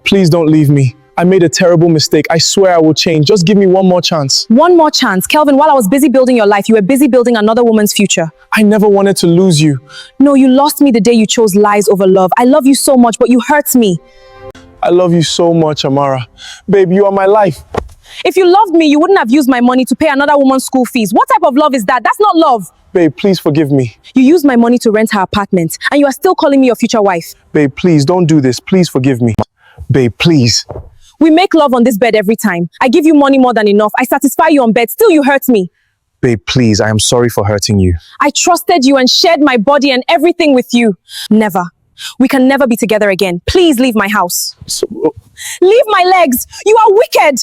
please don't leave me. I made a terrible mistake. I swear I will change. Just give me one more chance. One more chance. Kelvin, while I was busy building your life, you were busy building another woman's future. I never wanted to lose you. No, you lost me the day you chose lies over love. I love you so much, but you hurt me. I love you so much, Amara. Babe, you are my life. If you loved me, you wouldn't have used my money to pay another woman's school fees. What type of love is that? That's not love. Babe, please forgive me. You used my money to rent her apartment, and you are still calling me your future wife. Babe, please don't do this. Please forgive me. Babe, please. We make love on this bed every time. I give you money more than enough. I satisfy you on bed. Still, you hurt me. Babe, please, I am sorry for hurting you. I trusted you and shared my body and everything with you. Never. We can never be together again. Please leave my house. Leave my legs. You are wicked.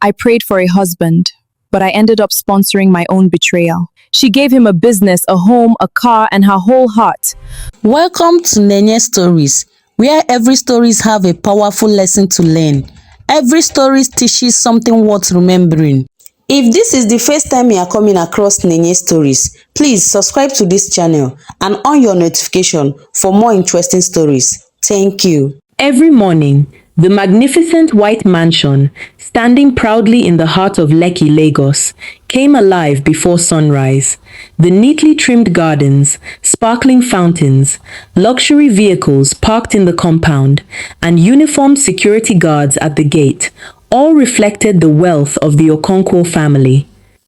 I prayed for a husband, but I ended up sponsoring my own betrayal. She gave him a business, a home, a car, and her whole heart. Welcome to Nenye Stories, where every stories have a powerful lesson to learn. Every story teaches something worth remembering. If this is the first time you are coming across Nenye Stories, please subscribe to this channel and on your notification for more interesting stories. Thank you. Every morning, the magnificent white mansion, standing proudly in the heart of Lekki, Lagos, came alive before sunrise. The neatly trimmed gardens, sparkling fountains, luxury vehicles parked in the compound, and uniformed security guards at the gate all reflected the wealth of the Okonkwo family.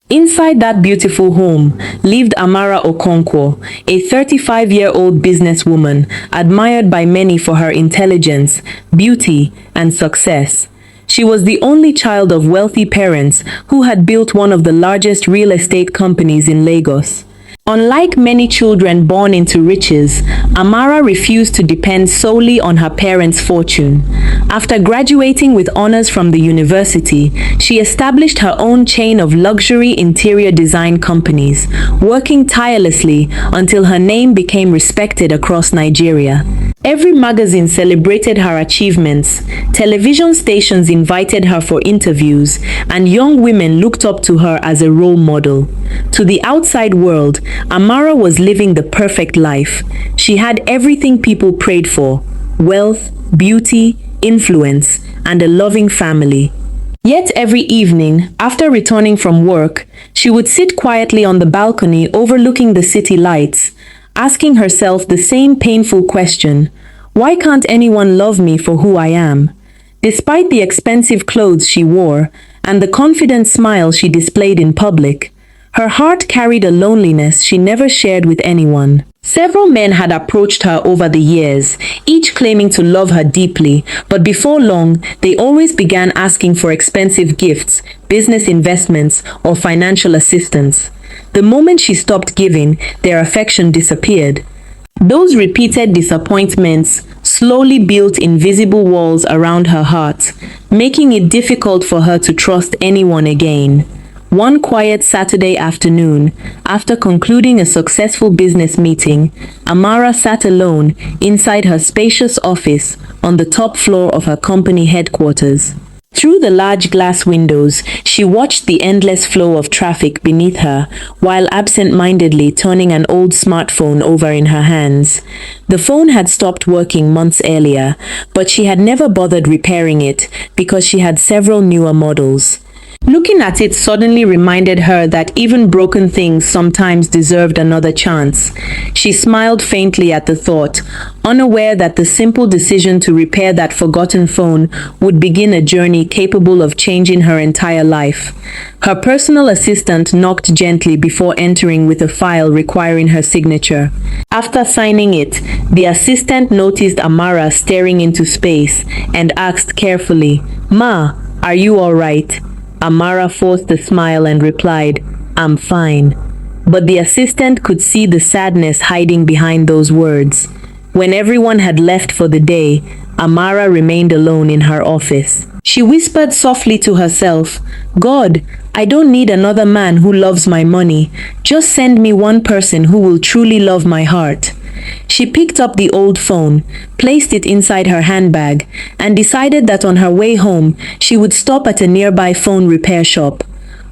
Inside that beautiful home lived Amara Okonkwo, a 35-year-old businesswoman admired by many for her intelligence, beauty, and success. She was the only child of wealthy parents who had built one of the largest real estate companies in Lagos. Unlike many children born into riches, Amara refused to depend solely on her parents' fortune. After graduating with honors from the university, she established her own chain of luxury interior design companies, working tirelessly until her name became respected across Nigeria. Every magazine celebrated her achievements, television stations invited her for interviews, and young women looked up to her as a role model. To the outside world, Amara was living the perfect life. She had everything people prayed for: wealth, beauty, influence, and a loving family. Yet every evening, after returning from work, she would sit quietly on the balcony overlooking the city lights, asking herself the same painful question: why can't anyone love me for who I am? Despite the expensive clothes she wore and the confident smile she displayed in public, her heart carried a loneliness she never shared with anyone. Several men had approached her over the years, each claiming to love her deeply, but before long, they always began asking for expensive gifts, business investments, or financial assistance. The moment she stopped giving, their affection disappeared. Those repeated disappointments slowly built invisible walls around her heart, making it difficult for her to trust anyone again. One quiet Saturday afternoon, after concluding a successful business meeting, Amara sat alone inside her spacious office on the top floor of her company headquarters. Through the large glass windows, she watched the endless flow of traffic beneath her, while absent-mindedly turning an old smartphone over in her hands. The phone had stopped working months earlier, but she had never bothered repairing it because she had several newer models. Looking at it suddenly reminded her that even broken things sometimes deserved another chance. She smiled faintly at the thought, unaware that the simple decision to repair that forgotten phone would begin a journey capable of changing her entire life. Her personal assistant knocked gently before entering with a file requiring her signature. After signing it, the assistant noticed Amara staring into space and asked carefully, "Ma, are you all right?" Amara forced a smile and replied, "I'm fine." But the assistant could see the sadness hiding behind those words. When everyone had left for the day, Amara remained alone in her office. She whispered softly to herself, "God, I don't need another man who loves my money. Just send me one person who will truly love my heart." She picked up the old phone, placed it inside her handbag, and decided that on her way home, she would stop at a nearby phone repair shop.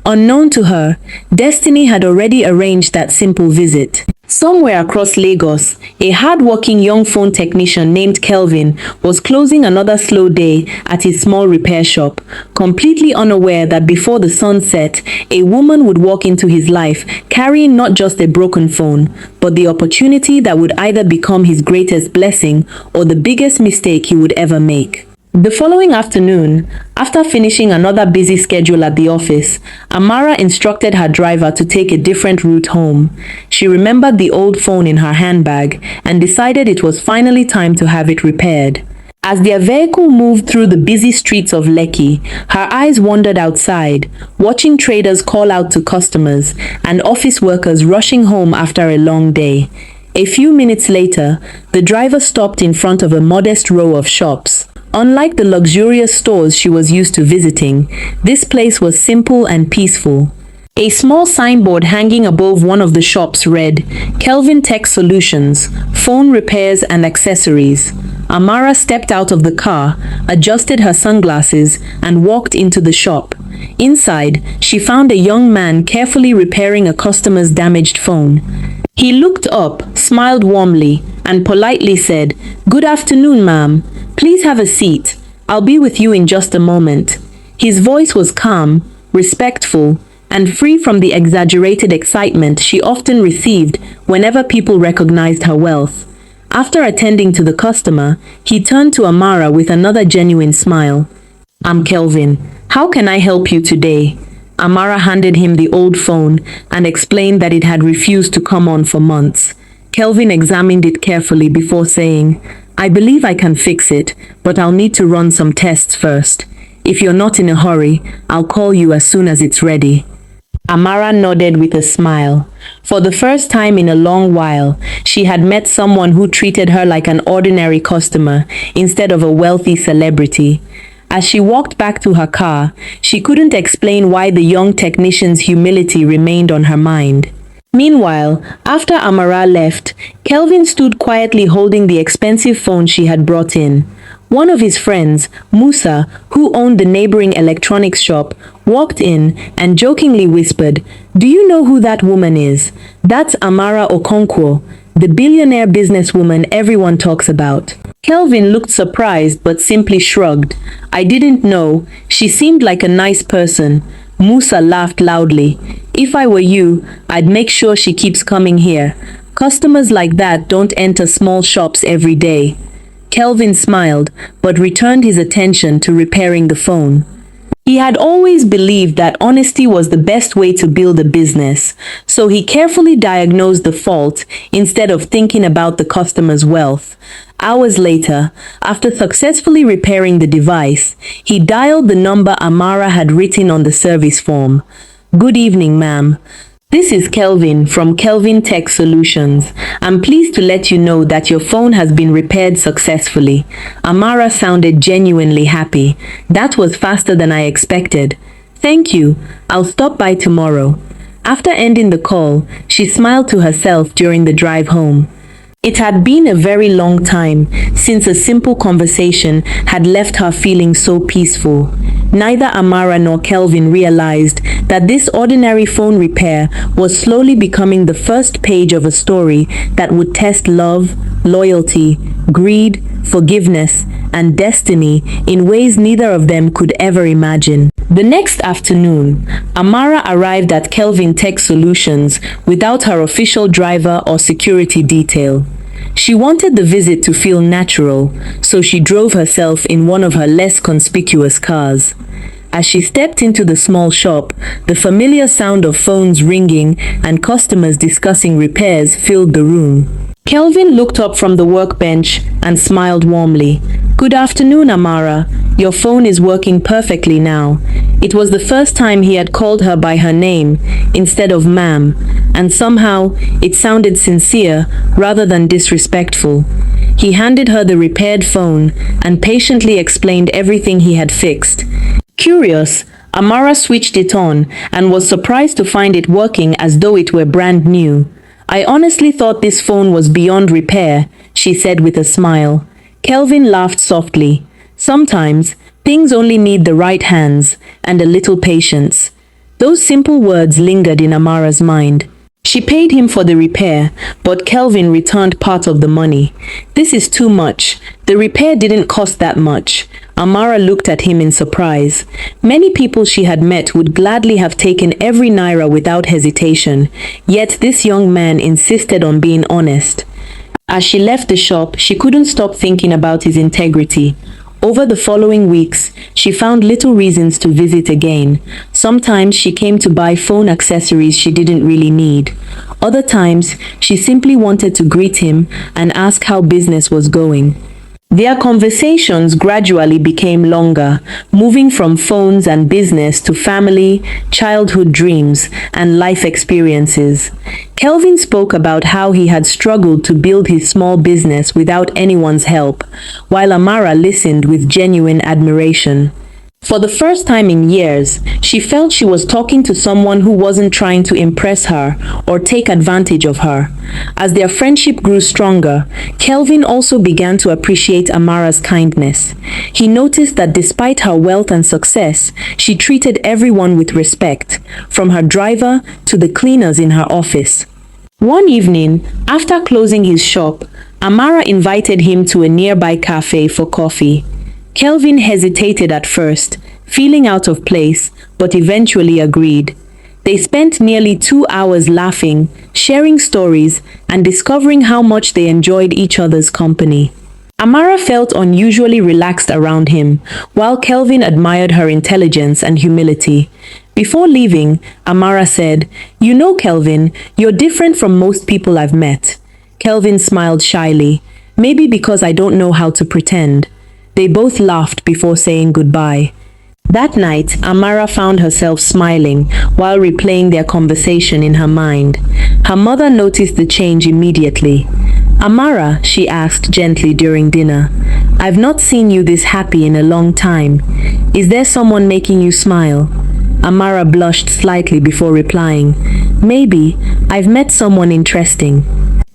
Unknown to her, destiny had already arranged that simple visit. Somewhere across Lagos, a hard-working young phone technician named Kelvin was closing another slow day at his small repair shop, completely unaware that before the sun set, a woman would walk into his life carrying not just a broken phone, but the opportunity that would either become his greatest blessing or the biggest mistake he would ever make. The following afternoon, after finishing another busy schedule at the office, Amara instructed her driver to take a different route home. She remembered the old phone in her handbag and decided it was finally time to have it repaired. As their vehicle moved through the busy streets of Lekki, her eyes wandered outside, watching traders call out to customers and office workers rushing home after a long day. A few minutes later, the driver stopped in front of a modest row of shops. Unlike the luxurious stores she was used to visiting, this place was simple and peaceful. A small signboard hanging above one of the shops read, Kelvin Tech Solutions, Phone Repairs and Accessories. Amara stepped out of the car, adjusted her sunglasses, and walked into the shop. Inside, she found a young man carefully repairing a customer's damaged phone. He looked up, smiled warmly, and politely said, "Good afternoon, ma'am. Please have a seat. I'll be with you in just a moment." His voice was calm, respectful, and free from the exaggerated excitement she often received whenever people recognized her wealth. After attending to the customer, he turned to Amara with another genuine smile. "I'm Kelvin. How can I help you today?" Amara handed him the old phone and explained that it had refused to come on for months. Kelvin examined it carefully before saying, "I believe I can fix it, but I'll need to run some tests first. If you're not in a hurry, I'll call you as soon as it's ready." Amara nodded with a smile. For the first time in a long while, she had met someone who treated her like an ordinary customer instead of a wealthy celebrity. As she walked back to her car, she couldn't explain why the young technician's humility remained on her mind. Meanwhile, after Amara left, Kelvin stood quietly holding the expensive phone she had brought in. One of his friends, Musa, who owned the neighboring electronics shop, walked in and jokingly whispered, "Do you know who that woman is? That's Amara Okonkwo, the billionaire businesswoman everyone talks about." Kelvin looked surprised but simply shrugged. "I didn't know. She seemed like a nice person." Musa laughed loudly. "If I were you, I'd make sure she keeps coming here. Customers like that don't enter small shops every day." Kelvin smiled, but returned his attention to repairing the phone. He had always believed that honesty was the best way to build a business, so he carefully diagnosed the fault instead of thinking about the customer's wealth. Hours later, after successfully repairing the device, he dialed the number Amara had written on the service form. "Good evening, ma'am. This is Kelvin from Kelvin Tech Solutions. I'm pleased to let you know that your phone has been repaired successfully." Amara sounded genuinely happy. "That was faster than I expected." "Thank you. I'll stop by tomorrow." After ending the call, she smiled to herself during the drive home. It had been a very long time since a simple conversation had left her feeling so peaceful. Neither Amara nor Kelvin realized that this ordinary phone repair was slowly becoming the first page of a story that would test love, loyalty, greed, forgiveness, and destiny in ways neither of them could ever imagine. The next afternoon, Amara arrived at Kelvin Tech Solutions without her official driver or security detail. She wanted the visit to feel natural, so she drove herself in one of her less conspicuous cars. As she stepped into the small shop, the familiar sound of phones ringing and customers discussing repairs filled the room. Kelvin looked up from the workbench and smiled warmly. "Good afternoon, Amara. Your phone is working perfectly now." It was the first time he had called her by her name instead of ma'am, and somehow it sounded sincere rather than disrespectful. He handed her the repaired phone and patiently explained everything he had fixed. Curious, Amara switched it on and was surprised to find it working as though it were brand new. "I honestly thought this phone was beyond repair," she said with a smile. Kelvin laughed softly. "Sometimes, things only need the right hands and a little patience." Those simple words lingered in Amara's mind. She paid him for the repair, but Kelvin returned part of the money. This is too much. The repair didn't cost that much. Amara looked at him in surprise. Many people she had met would gladly have taken every naira without hesitation, yet this young man insisted on being honest. As she left the shop, she couldn't stop thinking about his integrity. Over the following weeks, she found little reasons to visit again. Sometimes she came to buy phone accessories she didn't really need. Other times, she simply wanted to greet him and ask how business was going. Their conversations gradually became longer, moving from phones and business to family, childhood dreams, and life experiences. Kelvin spoke about how he had struggled to build his small business without anyone's help, while Amara listened with genuine admiration. For the first time in years, she felt she was talking to someone who wasn't trying to impress her or take advantage of her. As their friendship grew stronger, Kelvin also began to appreciate Amara's kindness. He noticed that despite her wealth and success, she treated everyone with respect, from her driver to the cleaners in her office. One evening, after closing his shop, Amara invited him to a nearby cafe for coffee. Kelvin hesitated at first, feeling out of place, but eventually agreed. They spent nearly 2 hours laughing, sharing stories, and discovering how much they enjoyed each other's company. Amara felt unusually relaxed around him, while Kelvin admired her intelligence and humility. Before leaving, Amara said, "You know, Kelvin, you're different from most people I've met." Kelvin smiled shyly, "Maybe because I don't know how to pretend." They both laughed before saying goodbye. That night, Amara found herself smiling while replaying their conversation in her mind. Her mother noticed the change immediately. "Amara," she asked gently during dinner, "I've not seen you this happy in a long time. Is there someone making you smile?" Amara blushed slightly before replying, "Maybe. I've met someone interesting."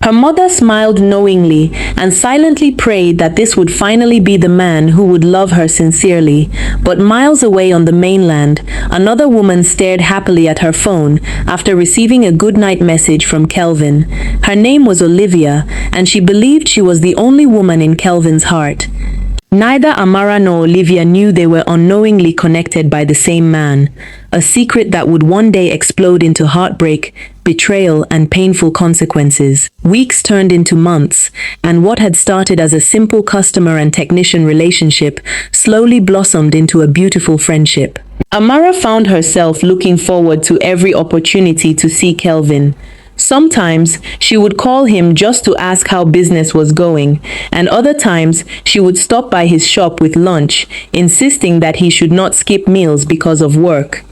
Her mother smiled knowingly and silently prayed that this would finally be the man who would love her sincerely. But miles away on the mainland, another woman stared happily at her phone after receiving a goodnight message from Kelvin. Her name was Olivia, and she believed she was the only woman in Kelvin's heart. Neither Amara nor Olivia knew they were unknowingly connected by the same man, a secret that would one day explode into heartbreak, betrayal, and painful consequences. Weeks turned into months, and what had started as a simple customer and technician relationship slowly blossomed into a beautiful friendship. Amara found herself looking forward to every opportunity to see Kelvin. Sometimes she would call him just to ask how business was going, and other times she would stop by his shop with lunch, insisting that he should not skip meals because of work.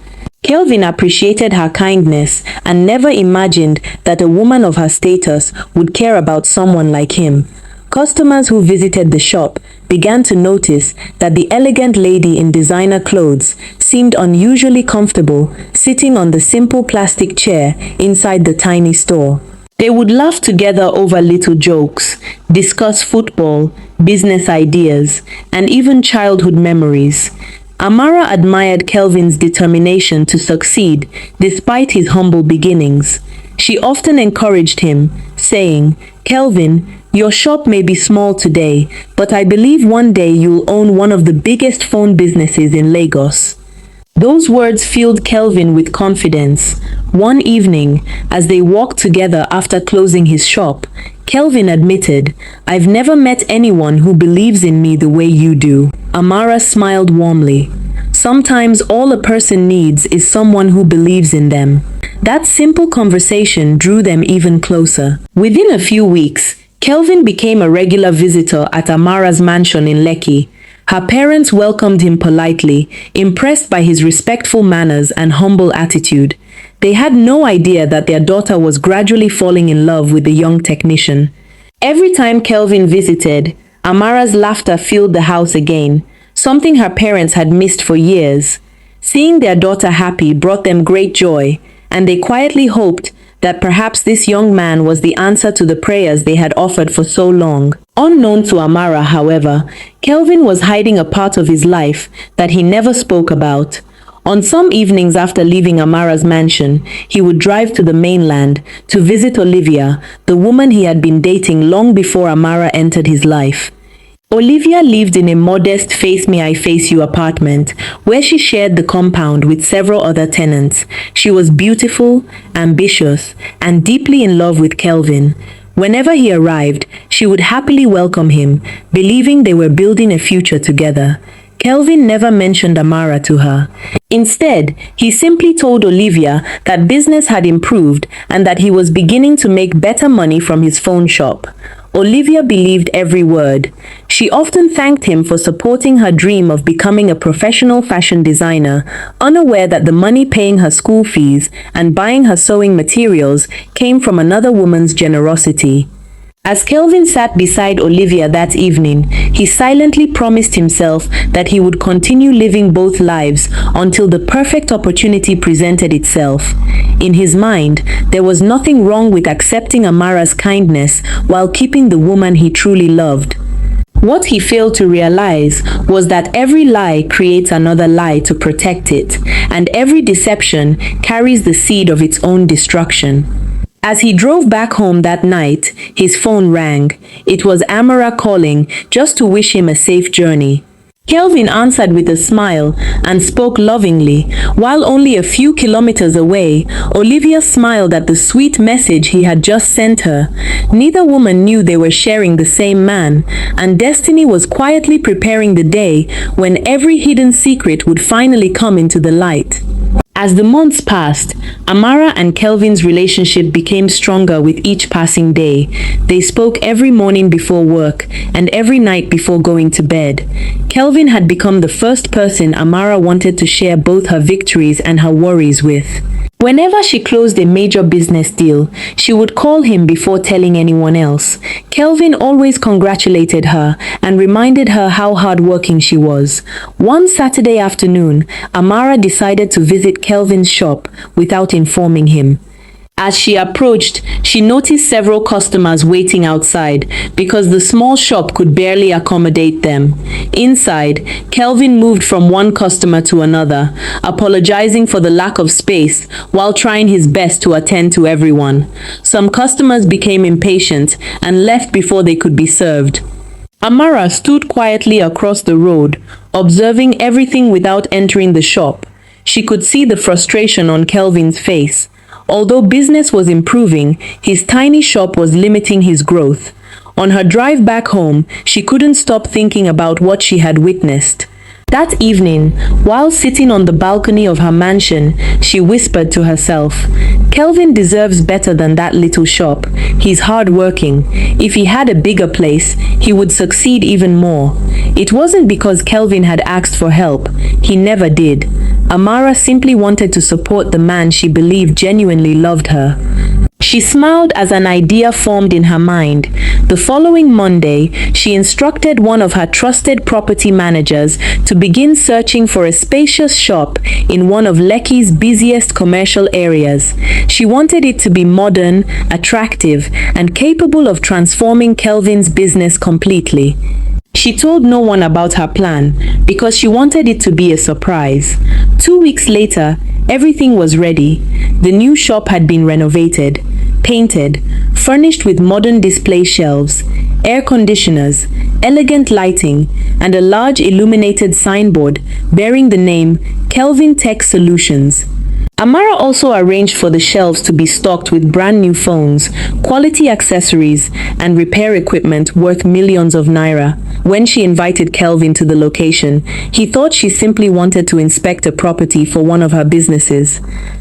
Kelvin appreciated her kindness and never imagined that a woman of her status would care about someone like him. Customers who visited the shop began to notice that the elegant lady in designer clothes seemed unusually comfortable sitting on the simple plastic chair inside the tiny store. They would laugh together over little jokes, discuss football, business ideas, and even childhood memories. Amara admired Kelvin's determination to succeed despite his humble beginnings. She often encouraged him, saying, "Kelvin, your shop may be small today, but I believe one day you'll own one of the biggest phone businesses in Lagos." Those words filled Kelvin with confidence. One evening, as they walked together after closing his shop, Kelvin admitted, "I've never met anyone who believes in me the way you do." Amara smiled warmly. Sometimes all a person needs is someone who believes in them. That simple conversation drew them even closer. Within a few weeks, Kelvin became a regular visitor at Amara's mansion in Lekki. Her parents welcomed him politely, impressed by his respectful manners and humble attitude. They had no idea that their daughter was gradually falling in love with the young technician. Every time Kelvin visited, Amara's laughter filled the house again, something her parents had missed for years. Seeing their daughter happy brought them great joy, and they quietly hoped that perhaps this young man was the answer to the prayers they had offered for so long. Unknown to Amara, however, Kelvin was hiding a part of his life that he never spoke about. On some evenings after leaving Amara's mansion, he would drive to the mainland to visit Olivia, the woman he had been dating long before Amara entered his life. Olivia lived in a modest face me I face you apartment where she shared the compound with several other tenants. She was beautiful, ambitious, and deeply in love with Kelvin. Whenever he arrived, she would happily welcome him, believing they were building a future together. Kelvin never mentioned Amara to her. Instead, he simply told Olivia that business had improved and that he was beginning to make better money from his phone shop. Olivia believed every word. She often thanked him for supporting her dream of becoming a professional fashion designer, unaware that the money paying her school fees and buying her sewing materials came from another woman's generosity. As Kelvin sat beside Olivia that evening, he silently promised himself that he would continue living both lives until the perfect opportunity presented itself. In his mind, there was nothing wrong with accepting Amara's kindness while keeping the woman he truly loved. What he failed to realize was that every lie creates another lie to protect it, and every deception carries the seed of its own destruction. As he drove back home that night, his phone rang. It was Amara calling just to wish him a safe journey. Kelvin answered with a smile and spoke lovingly. While only a few kilometers away, Olivia smiled at the sweet message he had just sent her. Neither woman knew they were sharing the same man, and destiny was quietly preparing the day when every hidden secret would finally come into the light. As the months passed, Amara and Kelvin's relationship became stronger with each passing day. They spoke every morning before work and every night before going to bed. Kelvin had become the first person Amara wanted to share both her victories and her worries with. Whenever she closed a major business deal, she would call him before telling anyone else. Kelvin always congratulated her and reminded her how hardworking she was. One Saturday afternoon, Amara decided to visit Kelvin's shop without informing him. As she approached, she noticed several customers waiting outside because the small shop could barely accommodate them. Inside, Kelvin moved from one customer to another, apologizing for the lack of space while trying his best to attend to everyone. Some customers became impatient and left before they could be served. Amara stood quietly across the road, observing everything without entering the shop. She could see the frustration on Kelvin's face. Although business was improving, his tiny shop was limiting his growth. On her drive back home, she couldn't stop thinking about what she had witnessed. That evening, while sitting on the balcony of her mansion, she whispered to herself, "Kelvin deserves better than that little shop. He's hardworking. If he had a bigger place, he would succeed even more." It wasn't because Kelvin had asked for help. He never did. Amara simply wanted to support the man she believed genuinely loved her. She smiled as an idea formed in her mind. The following Monday, she instructed one of her trusted property managers to begin searching for a spacious shop in one of Lekki's busiest commercial areas. She wanted it to be modern, attractive, and capable of transforming Kelvin's business completely. She told no one about her plan because she wanted it to be a surprise. 2 weeks later, everything was ready. The new shop had been renovated, painted, furnished with modern display shelves, air conditioners, elegant lighting, and a large illuminated signboard bearing the name Kelvin Tech Solutions. Amara also arranged for the shelves to be stocked with brand new phones, quality accessories, and repair equipment worth millions of naira. When she invited Kelvin to the location, he thought she simply wanted to inspect a property for one of her businesses.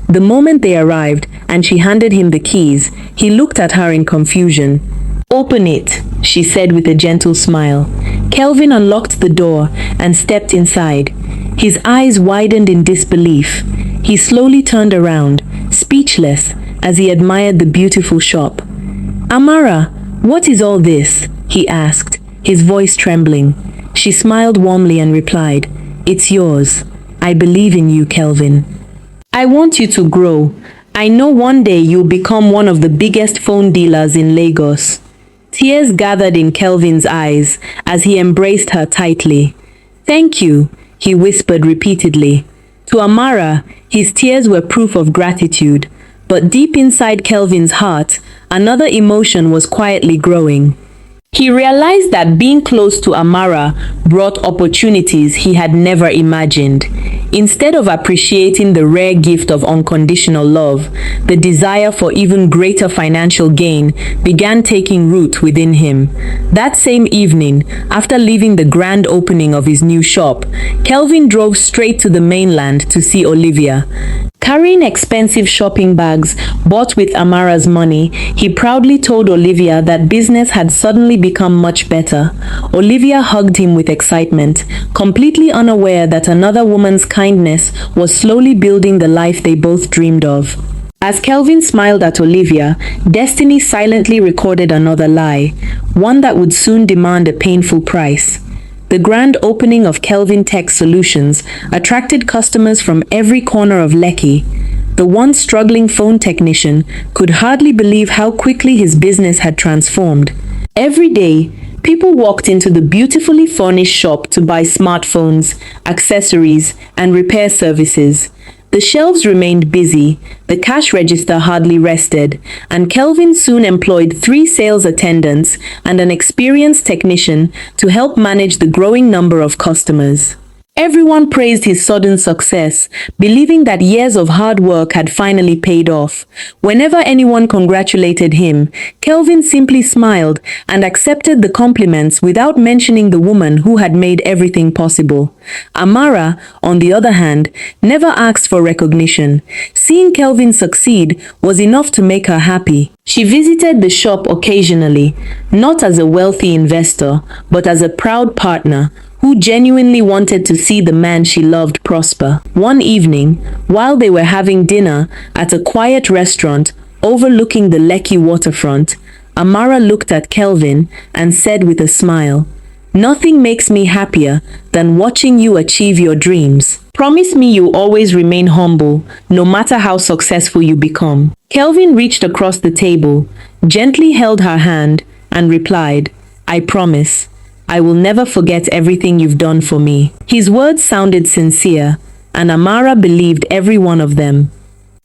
The moment they arrived and she handed him the keys, he looked at her in confusion. "Open it," she said with a gentle smile. Kelvin unlocked the door and stepped inside. His eyes widened in disbelief. He slowly turned around, speechless, as he admired the beautiful shop. "Amara, what is all this?" he asked, his voice trembling. She smiled warmly and replied, "It's yours. I believe in you, Kelvin. I want you to grow. I know one day you'll become one of the biggest phone dealers in Lagos." Tears gathered in Kelvin's eyes as he embraced her tightly. "Thank you," he whispered repeatedly. To Amara, his tears were proof of gratitude, but deep inside Kelvin's heart, another emotion was quietly growing. He realized that being close to Amara brought opportunities he had never imagined. Instead of appreciating the rare gift of unconditional love, the desire for even greater financial gain began taking root within him. That same evening, after leaving the grand opening of his new shop, Kelvin drove straight to the mainland to see Olivia. Carrying expensive shopping bags bought with Amara's money, he proudly told Olivia that business had suddenly become much better. Olivia hugged him with excitement, completely unaware that another woman's kindness was slowly building the life they both dreamed of. As Kelvin smiled at Olivia, destiny silently recorded another lie, one that would soon demand a painful price. The grand opening of Kelvin Tech Solutions attracted customers from every corner of Lekki. The once struggling phone technician could hardly believe how quickly his business had transformed. Every day, people walked into the beautifully furnished shop to buy smartphones, accessories, and repair services. The shelves remained busy, the cash register hardly rested, and Kelvin soon employed 3 sales attendants and an experienced technician to help manage the growing number of customers. Everyone praised his sudden success, believing that years of hard work had finally paid off. Whenever anyone congratulated him, Kelvin simply smiled and accepted the compliments without mentioning the woman who had made everything possible. Amara, on the other hand, never asked for recognition. Seeing Kelvin succeed was enough to make her happy. She visited the shop occasionally, not as a wealthy investor, but as a proud partner who genuinely wanted to see the man she loved prosper. One evening, while they were having dinner at a quiet restaurant overlooking the Lekki waterfront, Amara looked at Kelvin and said with a smile, "Nothing makes me happier than watching you achieve your dreams. Promise me you'll always remain humble, no matter how successful you become." Kelvin reached across the table, gently held her hand, and replied, "I promise. I will never forget everything you've done for me." His words sounded sincere, and Amara believed every one of them.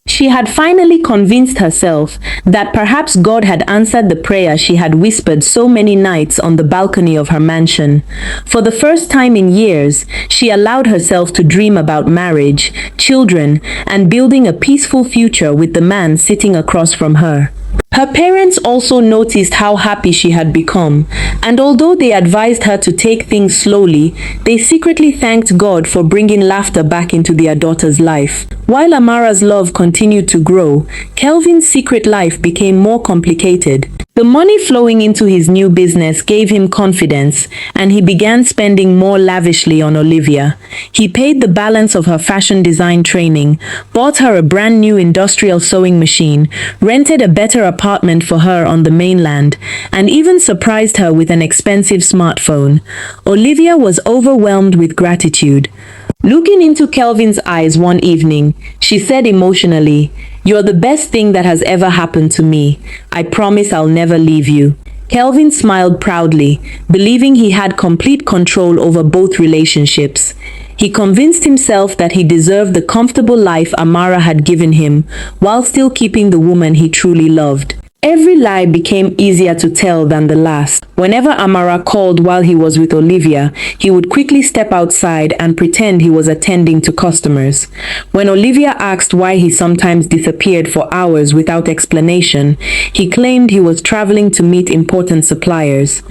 She had finally convinced herself that perhaps God had answered the prayer she had whispered so many nights on the balcony of her mansion. For the first time in years, she allowed herself to dream about marriage, children, and building a peaceful future with the man sitting across from her. Her parents also noticed how happy she had become, and although they advised her to take things slowly, they secretly thanked God for bringing laughter back into their daughter's life. While Amara's love continued to grow, Kelvin's secret life became more complicated. The money flowing into his new business gave him confidence, and he began spending more lavishly on Olivia. He paid the balance of her fashion design training, bought her a brand new industrial sewing machine, rented a better apartment for her on the mainland, and even surprised her with an expensive smartphone. Olivia was overwhelmed with gratitude. Looking into Kelvin's eyes one evening, she said emotionally, "You're the best thing that has ever happened to me. I promise I'll never leave you." Kelvin smiled proudly, believing he had complete control over both relationships. He convinced himself that he deserved the comfortable life Amara had given him, while still keeping the woman he truly loved. Every lie became easier to tell than the last. Whenever Amara called while he was with Olivia, he would quickly step outside and pretend he was attending to customers. When Olivia asked why he sometimes disappeared for hours without explanation, he claimed he was traveling to meet important suppliers.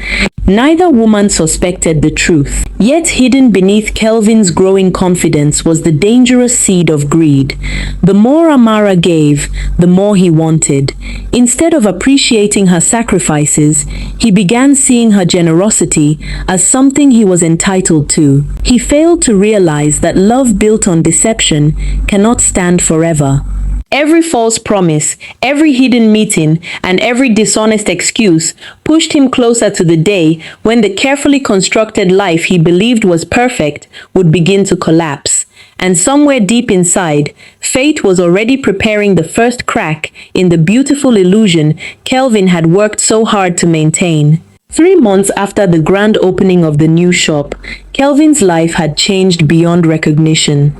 Neither woman suspected the truth. Yet hidden beneath Kelvin's growing confidence was the dangerous seed of greed. The more Amara gave, the more he wanted. Instead of appreciating her sacrifices, he began seeing her generosity as something he was entitled to. He failed to realize that love built on deception cannot stand forever. Every false promise, every hidden meeting, and every dishonest excuse pushed him closer to the day when the carefully constructed life he believed was perfect would begin to collapse. And somewhere deep inside, fate was already preparing the first crack in the beautiful illusion Kelvin had worked so hard to maintain. 3 months after the grand opening of the new shop, Kelvin's life had changed beyond recognition.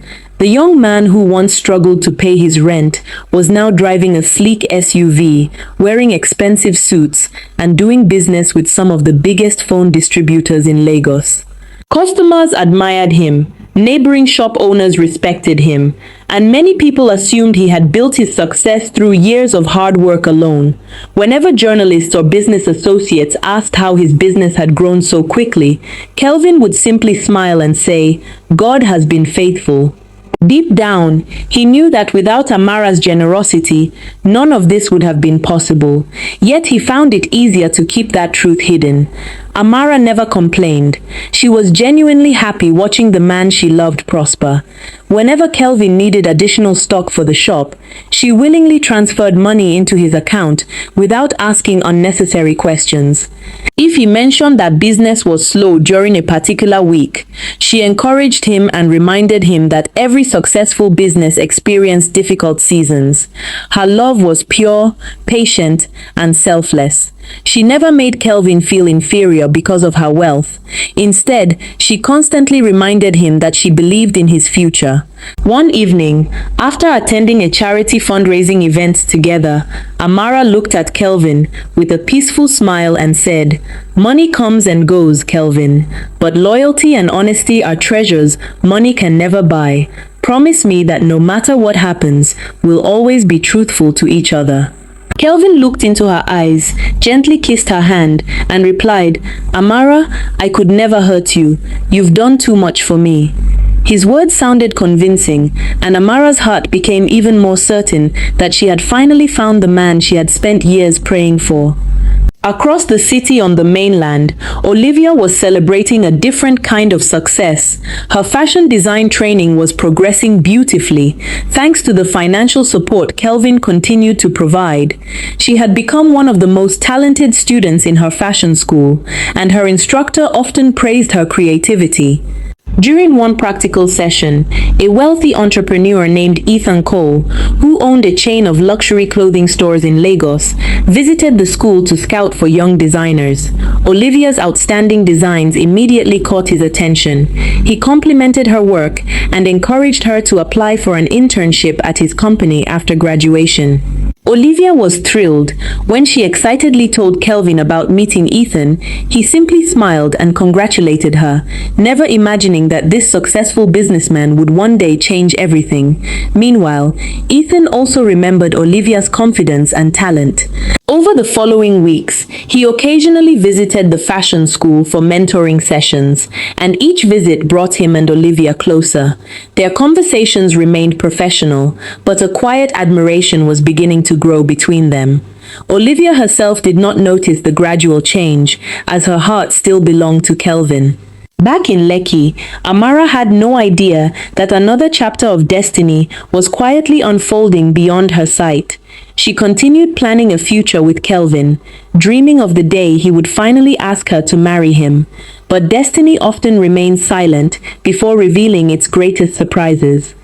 The young man who once struggled to pay his rent was now driving a sleek SUV, wearing expensive suits, and doing business with some of the biggest phone distributors in Lagos. Customers admired him, neighboring shop owners respected him, and many people assumed he had built his success through years of hard work alone. Whenever journalists or business associates asked how his business had grown so quickly, Kelvin would simply smile and say, "God has been faithful." Deep down, he knew that without Amara's generosity, none of this would have been possible. Yet he found it easier to keep that truth hidden. Amara never complained. She was genuinely happy watching the man she loved prosper. Whenever Kelvin needed additional stock for the shop, she willingly transferred money into his account without asking unnecessary questions. If he mentioned that business was slow during a particular week, she encouraged him and reminded him that every successful business experienced difficult seasons. Her love was pure, patient, and selfless. She never made Kelvin feel inferior because of her wealth. Instead, she constantly reminded him that she believed in his future. One evening, after attending a charity fundraising event together, Amara looked at Kelvin with a peaceful smile and said, "Money comes and goes, Kelvin, but loyalty and honesty are treasures money can never buy. Promise me that no matter what happens, we'll always be truthful to each other." Kelvin looked into her eyes, gently kissed her hand, and replied, "Amara, I could never hurt you. You've done too much for me." His words sounded convincing, and Amara's heart became even more certain that she had finally found the man she had spent years praying for. Across the city on the mainland, Olivia was celebrating a different kind of success. Her fashion design training was progressing beautifully, thanks to the financial support Kelvin continued to provide. She had become one of the most talented students in her fashion school, and her instructor often praised her creativity. During one practical session, a wealthy entrepreneur named Ethan Cole, who owned a chain of luxury clothing stores in Lagos, visited the school to scout for young designers. Olivia's outstanding designs immediately caught his attention. He complimented her work and encouraged her to apply for an internship at his company after graduation. Olivia was thrilled. When she excitedly told Kelvin about meeting Ethan, he simply smiled and congratulated her, never imagining that this successful businessman would one day change everything. Meanwhile, Ethan also remembered Olivia's confidence and talent. Over the following weeks, he occasionally visited the fashion school for mentoring sessions, and each visit brought him and Olivia closer. Their conversations remained professional, but a quiet admiration was beginning to grow between them. Olivia herself did not notice the gradual change, as her heart still belonged to Kelvin. Back in Lekki, Amara had no idea that another chapter of destiny was quietly unfolding beyond her sight. She continued planning a future with Kelvin, dreaming of the day he would finally ask her to marry him. But destiny often remains silent before revealing its greatest surprises.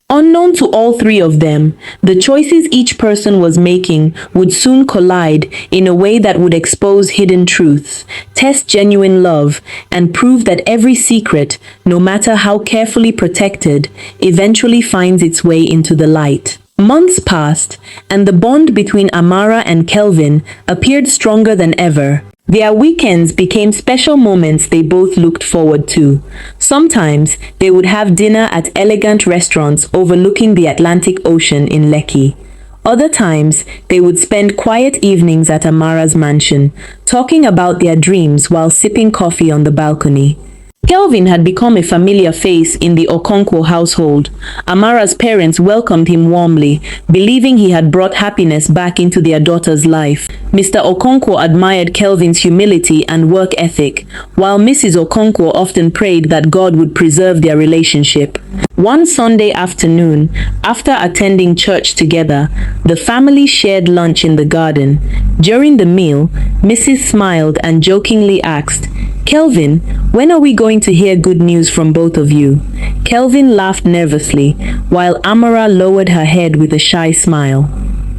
Unknown to all three of them, the choices each person was making would soon collide in a way that would expose hidden truths, test genuine love, and prove that every secret, no matter how carefully protected, eventually finds its way into the light. Months passed, and the bond between Amara and Kelvin appeared stronger than ever. Their weekends became special moments they both looked forward to. Sometimes they would have dinner at elegant restaurants overlooking the Atlantic Ocean in Lekki. Other times, they would spend quiet evenings at Amara's mansion, talking about their dreams while sipping coffee on the balcony. Kelvin had become a familiar face in the Okonkwo household. Amara's parents welcomed him warmly, believing he had brought happiness back into their daughter's life. Mr. Okonkwo admired Kelvin's humility and work ethic, while Mrs. Okonkwo often prayed that God would preserve their relationship. One Sunday afternoon, after attending church together, the family shared lunch in the garden. During the meal, Mrs. smiled and jokingly asked, "Kelvin, when are we going to hear good news from both of you?" Kelvin laughed nervously, while Amara lowered her head with a shy smile.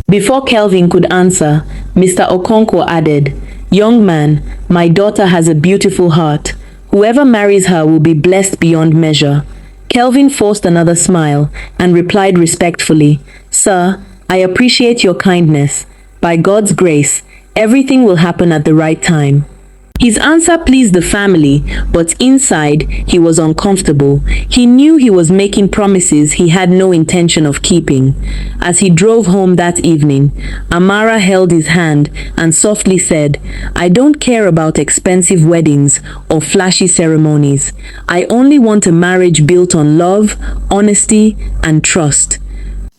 Before Kelvin could answer, Mr. Okonkwo added, "Young man, my daughter has a beautiful heart. Whoever marries her will be blessed beyond measure." Kelvin forced another smile and replied respectfully, "Sir, I appreciate your kindness. By God's grace, everything will happen at the right time." His answer pleased the family, but inside, he was uncomfortable. He knew he was making promises he had no intention of keeping. As he drove home that evening, Amara held his hand and softly said, "I don't care about expensive weddings or flashy ceremonies. I only want a marriage built on love, honesty, and trust."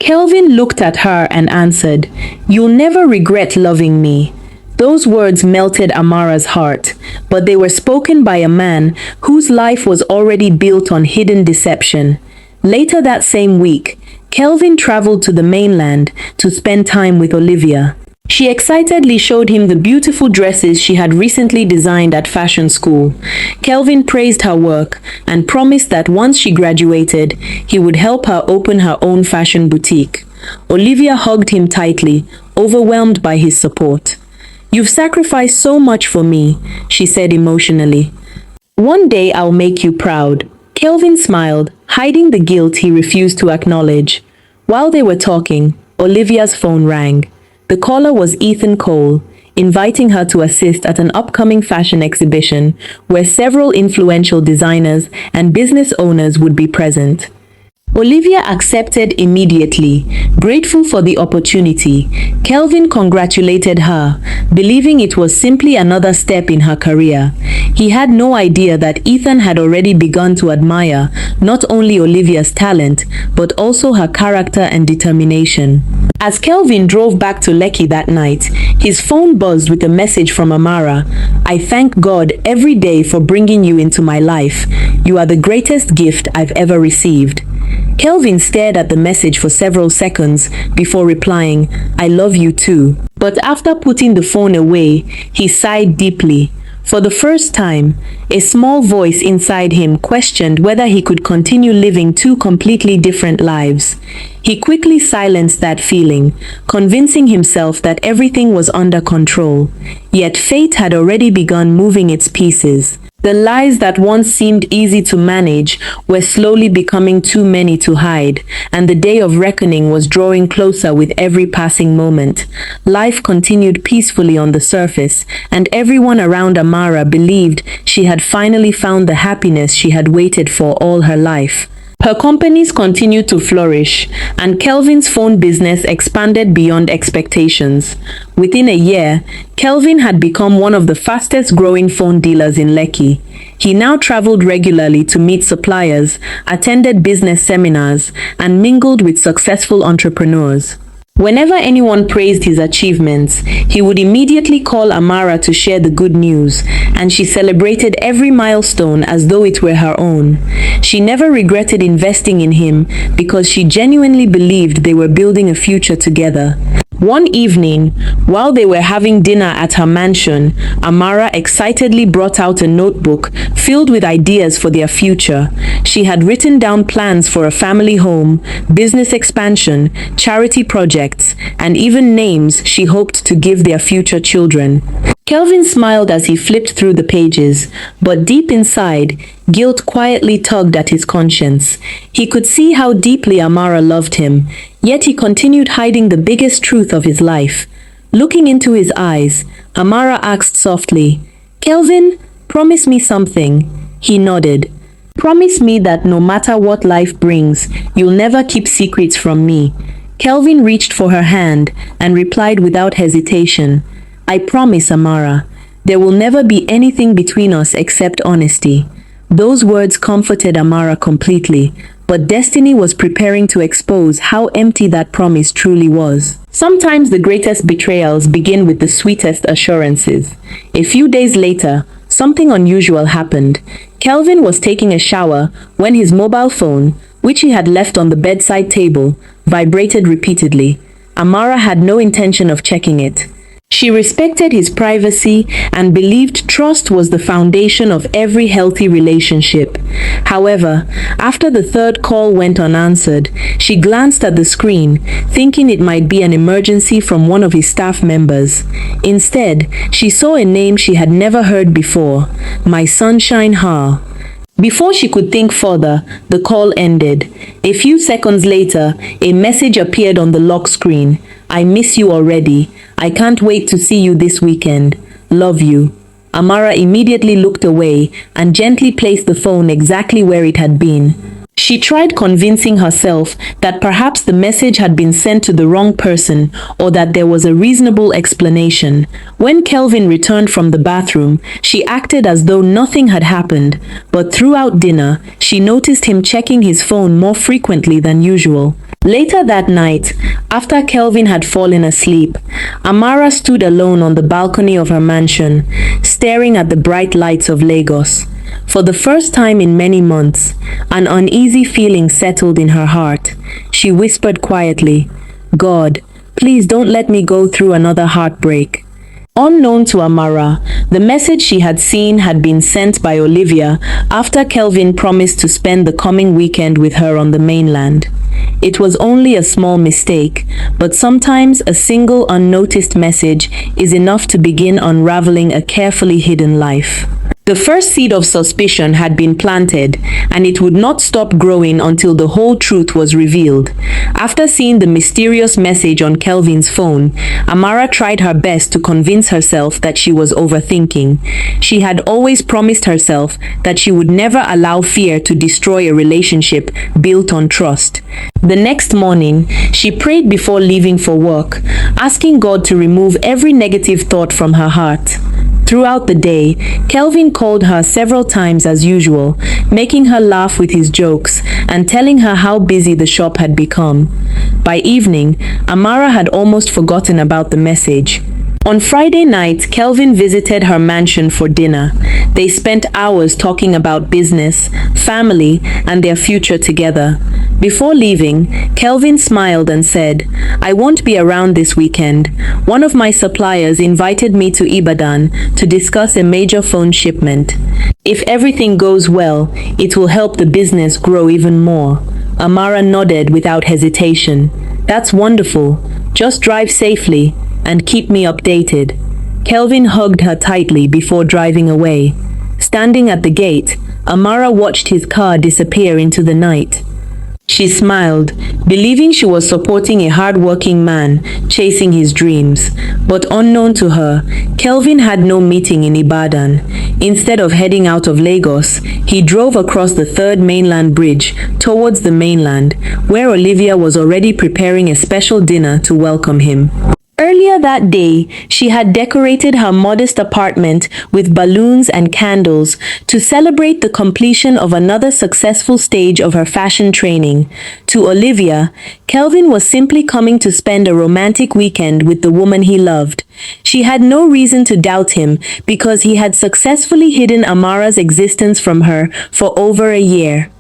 Kelvin looked at her and answered, "You'll never regret loving me." Those words melted Amara's heart, but they were spoken by a man whose life was already built on hidden deception. Later that same week, Kelvin traveled to the mainland to spend time with Olivia. She excitedly showed him the beautiful dresses she had recently designed at fashion school. Kelvin praised her work and promised that once she graduated, he would help her open her own fashion boutique. Olivia hugged him tightly, overwhelmed by his support. "You've sacrificed so much for me," she said emotionally. "One day I'll make you proud." Kelvin smiled, hiding the guilt he refused to acknowledge. While they were talking, Olivia's phone rang. The caller was Ethan Cole, inviting her to assist at an upcoming fashion exhibition where several influential designers and business owners would be present. Olivia accepted immediately, grateful for the opportunity. Kelvin congratulated her, believing it was simply another step in her career. He had no idea that Ethan had already begun to admire not only Olivia's talent, but also her character and determination. As Kelvin drove back to Lekki that night, his phone buzzed with a message from Amara. "I thank God every day for bringing you into my life. You are the greatest gift I've ever received." Kelvin stared at the message for several seconds before replying, "I love you too." But after putting the phone away, he sighed deeply. For the first time, a small voice inside him questioned whether he could continue living two completely different lives. He quickly silenced that feeling, convincing himself that everything was under control. Yet fate had already begun moving its pieces. The lies that once seemed easy to manage were slowly becoming too many to hide, and the day of reckoning was drawing closer with every passing moment. Life continued peacefully on the surface, and everyone around Amara believed she had finally found the happiness she had waited for all her life. Her companies continued to flourish, and Kelvin's phone business expanded beyond expectations. Within a year, Kelvin had become one of the fastest growing phone dealers in Lekki. He now traveled regularly to meet suppliers, attended business seminars, and mingled with successful entrepreneurs. Whenever anyone praised his achievements, he would immediately call Amara to share the good news, and she celebrated every milestone as though it were her own. She never regretted investing in him because she genuinely believed they were building a future together. One evening, while they were having dinner at her mansion, Amara excitedly brought out a notebook filled with ideas for their future. She had written down plans for a family home, business expansion, charity projects, and even names she hoped to give their future children. Kelvin smiled as he flipped through the pages, but deep inside, guilt quietly tugged at his conscience. He could see how deeply Amara loved him, yet he continued hiding the biggest truth of his life. Looking into his eyes, Amara asked softly, "Kelvin, promise me something." He nodded. "Promise me that no matter what life brings, you'll never keep secrets from me." Kelvin reached for her hand and replied without hesitation, "I promise, Amara. There will never be anything between us except honesty." Those words comforted Amara completely, but destiny was preparing to expose how empty that promise truly was. Sometimes the greatest betrayals begin with the sweetest assurances. A few days later, something unusual happened. Kelvin was taking a shower when his mobile phone, which he had left on the bedside table, vibrated repeatedly. Amara had no intention of checking it. She respected his privacy and believed trust was the foundation of every healthy relationship. However, after the third call went unanswered, she glanced at the screen, thinking it might be an emergency from one of his staff members. Instead, she saw a name she had never heard before, My Sunshine Ha. Before she could think further, the call ended. A few seconds later, a message appeared on the lock screen. I miss you already. I can't wait to see you this weekend. Love you. Amara immediately looked away and gently placed the phone exactly where it had been. She tried convincing herself that perhaps the message had been sent to the wrong person or that there was a reasonable explanation. When Kelvin returned from the bathroom, she acted as though nothing had happened, but throughout dinner, she noticed him checking his phone more frequently than usual. Later that night, after Kelvin had fallen asleep, Amara stood alone on the balcony of her mansion, staring at the bright lights of Lagos. For the first time in many months, an uneasy feeling settled in her heart. She whispered quietly, "God, please don't let me go through another heartbreak." Unknown to Amara, the message she had seen had been sent by Olivia after Kelvin promised to spend the coming weekend with her on the mainland. It was only a small mistake, but sometimes a single unnoticed message is enough to begin unraveling a carefully hidden life. The first seed of suspicion had been planted, and it would not stop growing until the whole truth was revealed. After seeing the mysterious message on Kelvin's phone, Amara tried her best to convince herself that she was overthinking. She had always promised herself that she would never allow fear to destroy a relationship built on trust. The next morning, she prayed before leaving for work, asking God to remove every negative thought from her heart. Throughout the day, Kelvin called her several times as usual, making her laugh with his jokes and telling her how busy the shop had become. By evening, Amara had almost forgotten about the message. On Friday night, Kelvin visited her mansion for dinner. They spent hours talking about business, family, and their future together. Before leaving, Kelvin smiled and said, "I won't be around this weekend. One of my suppliers invited me to Ibadan to discuss a major phone shipment. If everything goes well, it will help the business grow even more." Amara nodded without hesitation. "That's wonderful. Just drive safely and keep me updated." Kelvin hugged her tightly before driving away. Standing at the gate, Amara watched his car disappear into the night. She smiled, believing she was supporting a hard-working man chasing his dreams. But unknown to her, Kelvin had no meeting in Ibadan. Instead of heading out of Lagos, he drove across the third mainland bridge towards the mainland, where Olivia was already preparing a special dinner to welcome him. Earlier that day, she had decorated her modest apartment with balloons and candles to celebrate the completion of another successful stage of her fashion training. To Olivia, Kelvin was simply coming to spend a romantic weekend with the woman he loved. She had no reason to doubt him because he had successfully hidden Amara's existence from her for over a year.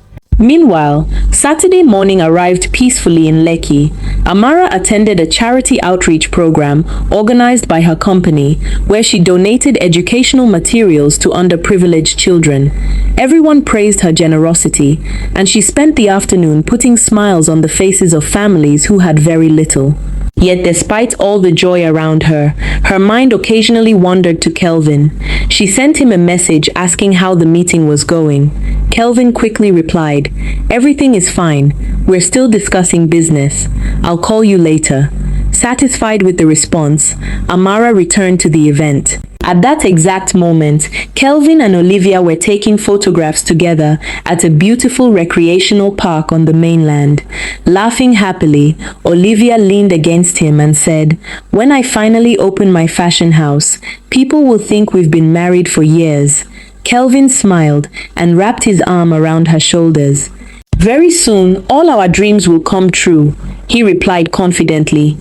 Meanwhile, Saturday morning arrived peacefully in Lekki. Amara attended a charity outreach program organized by her company, where she donated educational materials to underprivileged children. Everyone praised her generosity, and she spent the afternoon putting smiles on the faces of families who had very little. Yet despite all the joy around her, her mind occasionally wandered to Kelvin. She sent him a message asking how the meeting was going. Kelvin quickly replied, "Everything is fine. We're still discussing business. I'll call you later." Satisfied with the response, Amara returned to the event. At that exact moment, Kelvin and Olivia were taking photographs together at a beautiful recreational park on the mainland. Laughing happily, Olivia leaned against him and said, "When I finally open my fashion house, people will think we've been married for years." Kelvin smiled and wrapped his arm around her shoulders. "Very soon, all our dreams will come true," he replied confidently.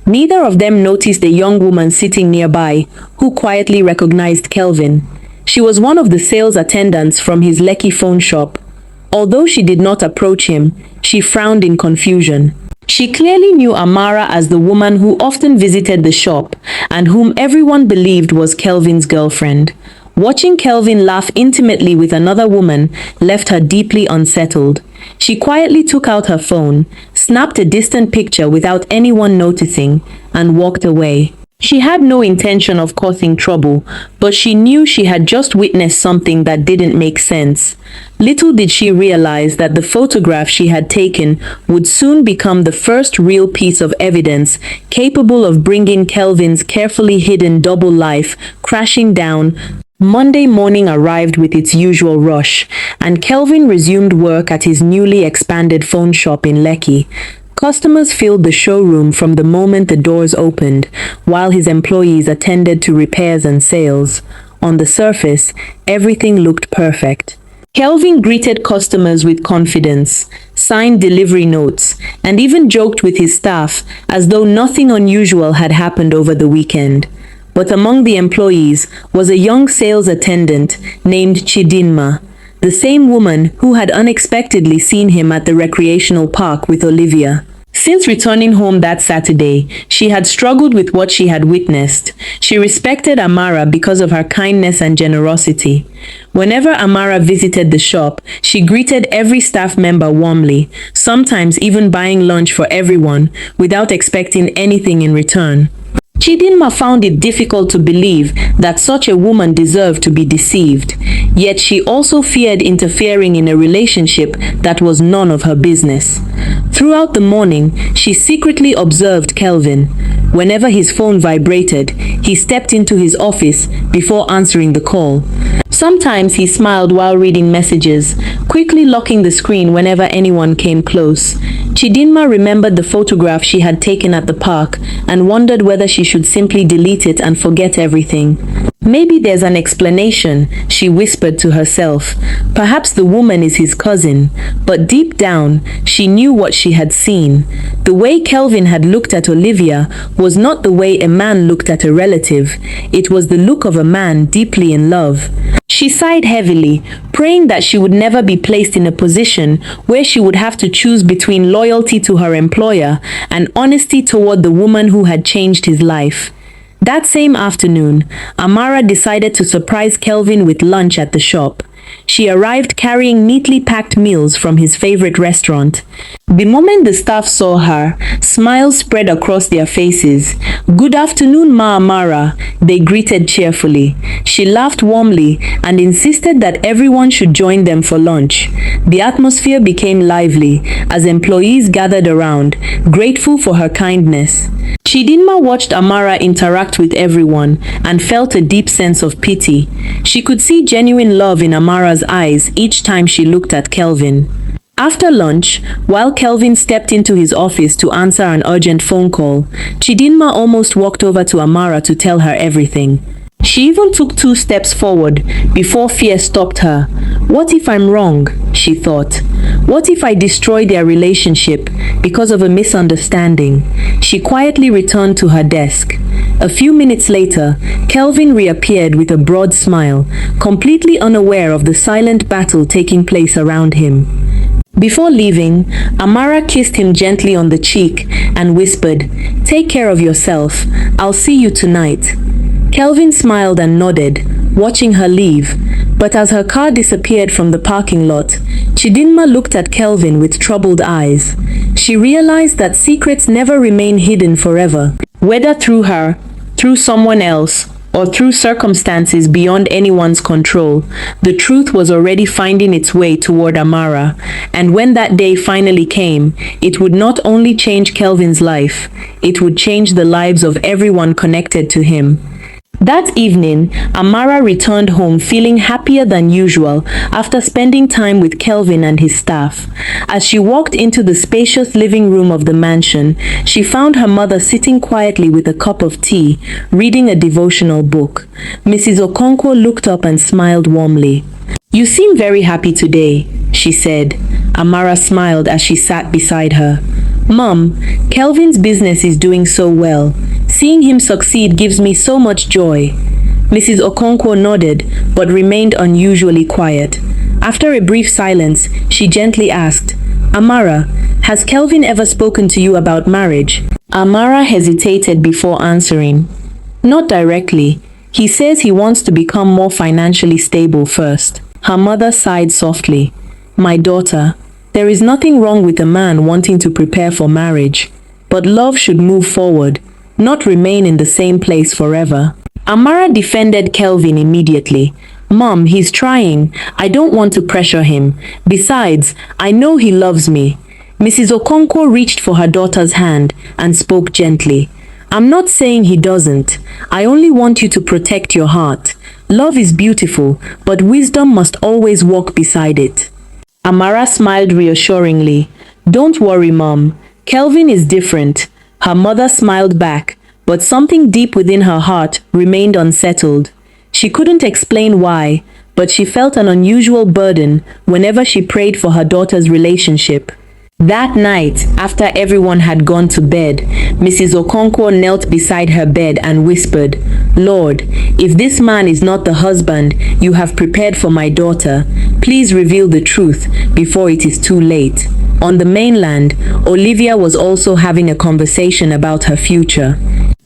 Neither of them noticed a young woman sitting nearby, who quietly recognized Kelvin. She was one of the sales attendants from his Lekki phone shop. Although she did not approach him, she frowned in confusion. She clearly knew Amara as the woman who often visited the shop, and whom everyone believed was Kelvin's girlfriend. Watching Kelvin laugh intimately with another woman left her deeply unsettled. She quietly took out her phone, snapped a distant picture without anyone noticing, and walked away. She had no intention of causing trouble, but she knew she had just witnessed something that didn't make sense. Little did she realize that the photograph she had taken would soon become the first real piece of evidence capable of bringing Kelvin's carefully hidden double life crashing down. Monday morning arrived with its usual rush, and Kelvin resumed work at his newly expanded phone shop in Lekki. Customers filled the showroom from the moment the doors opened, while his employees attended to repairs and sales. On the surface, everything looked perfect. Kelvin greeted customers with confidence, signed delivery notes, and even joked with his staff as though nothing unusual had happened over the weekend. But among the employees was a young sales attendant named Chidinma, the same woman who had unexpectedly seen him at the recreational park with Olivia. Since returning home that Saturday, she had struggled with what she had witnessed. She respected Amara because of her kindness and generosity. Whenever Amara visited the shop, she greeted every staff member warmly, sometimes even buying lunch for everyone without expecting anything in return. Chidinma found it difficult to believe that such a woman deserved to be deceived, yet she also feared interfering in a relationship that was none of her business. Throughout the morning, she secretly observed Kelvin. Whenever his phone vibrated, he stepped into his office before answering the call. Sometimes he smiled while reading messages, quickly locking the screen whenever anyone came close. Chidinma remembered the photograph she had taken at the park and wondered whether she should simply delete it and forget everything. Maybe there's an explanation, she whispered to herself. Perhaps the woman is his cousin, but deep down, she knew what she had seen. The way Kelvin had looked at Olivia was not the way a man looked at a relative. It was the look of a man deeply in love. She sighed heavily, praying that she would never be placed in a position where she would have to choose between loyalty to her employer and honesty toward the woman who had changed his life. That same afternoon, Amara decided to surprise Kelvin with lunch at the shop. She arrived carrying neatly packed meals from his favorite restaurant. The moment the staff saw her, smiles spread across their faces. "Good afternoon, Ma Amara," they greeted cheerfully. She laughed warmly and insisted that everyone should join them for lunch. The atmosphere became lively as employees gathered around, grateful for her kindness. Chidinma watched Amara interact with everyone and felt a deep sense of pity. She could see genuine love in Amara's eyes each time she looked at Kelvin. After lunch, while Kelvin stepped into his office to answer an urgent phone call, Chidinma almost walked over to Amara to tell her everything. She even took 2 steps forward before fear stopped her. What if I'm wrong? She thought. What if I destroy their relationship because of a misunderstanding? She quietly returned to her desk. A few minutes later, Kelvin reappeared with a broad smile, completely unaware of the silent battle taking place around him. Before leaving, Amara kissed him gently on the cheek and whispered, "Take care of yourself. I'll see you tonight." Kelvin smiled and nodded, watching her leave, but as her car disappeared from the parking lot, Chidinma looked at Kelvin with troubled eyes. She realized that secrets never remain hidden forever, whether through her, through someone else, or through circumstances beyond anyone's control. The truth was already finding its way toward Amara, and when that day finally came, it would not only change Kelvin's life, it would change the lives of everyone connected to him. That evening, Amara returned home feeling happier than usual after spending time with Kelvin and his staff. As she walked into the spacious living room of the mansion, she found her mother sitting quietly with a cup of tea, reading a devotional book. Mrs. Okonkwo looked up and smiled warmly. "You seem very happy today," she said. Amara smiled as she sat beside her. "Mom, Kelvin's business is doing so well. Seeing him succeed gives me so much joy." Mrs. Okonkwo nodded, but remained unusually quiet. After a brief silence, she gently asked, "Amara, has Kelvin ever spoken to you about marriage?" Amara hesitated before answering. "Not directly. He says he wants to become more financially stable first." Her mother sighed softly. "My daughter, there is nothing wrong with a man wanting to prepare for marriage, but love should move forward. not remain in the same place forever. Amara defended Kelvin immediately. Mom, he's trying. I don't want to pressure him. Besides, I know he loves me. Mrs. Okonkwo reached for her daughter's hand and spoke gently. I'm not saying he doesn't. I only want you to protect your heart. Love is beautiful, but wisdom must always walk beside it. Amara smiled reassuringly. Don't worry, Mom. Kelvin is different. Her mother smiled back, but something deep within her heart remained unsettled. She couldn't explain why, but she felt an unusual burden whenever she prayed for her daughter's relationship. That night, after everyone had gone to bed, Mrs. Okonkwo knelt beside her bed and whispered, Lord, if this man is not the husband you have prepared for my daughter, please reveal the truth before it is too late. On the mainland, Olivia was also having a conversation about her future.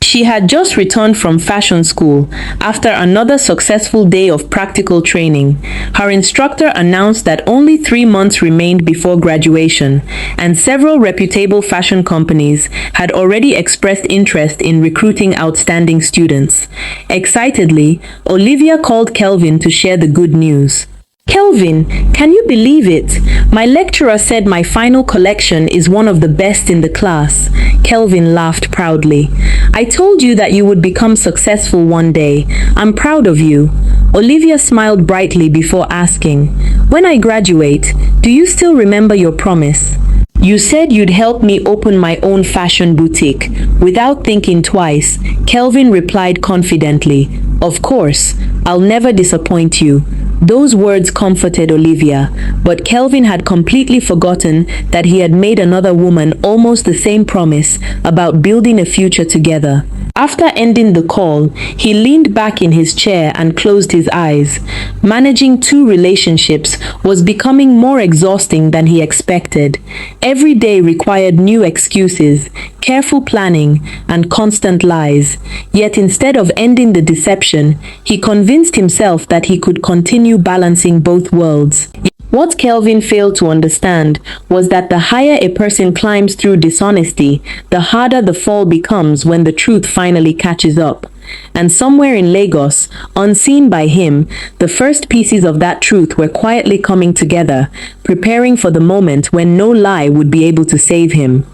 She had just returned from fashion school after another successful day of practical training. Her instructor announced that only 3 months remained before graduation, and several reputable fashion companies had already expressed interest in recruiting outstanding students. Excitedly, Olivia called Kelvin to share the good news. Kelvin, can you believe it? My lecturer said my final collection is one of the best in the class. Kelvin laughed proudly. I told you that you would become successful one day. I'm proud of you. Olivia smiled brightly before asking, when I graduate, do you still remember your promise? You said you'd help me open my own fashion boutique. Without thinking twice, Kelvin replied confidently, Of course, I'll never disappoint you. Those words comforted Olivia, but Kelvin had completely forgotten that he had made another woman almost the same promise about building a future together. After ending the call, he leaned back in his chair and closed his eyes. Managing 2 relationships was becoming more exhausting than he expected. Every day required new excuses, careful planning, and constant lies. Yet instead of ending the deception, he convinced himself that he could continue balancing both worlds. What Kelvin failed to understand was that the higher a person climbs through dishonesty, the harder the fall becomes when the truth finally catches up. And somewhere in Lagos, unseen by him, the first pieces of that truth were quietly coming together, preparing for the moment when no lie would be able to save him.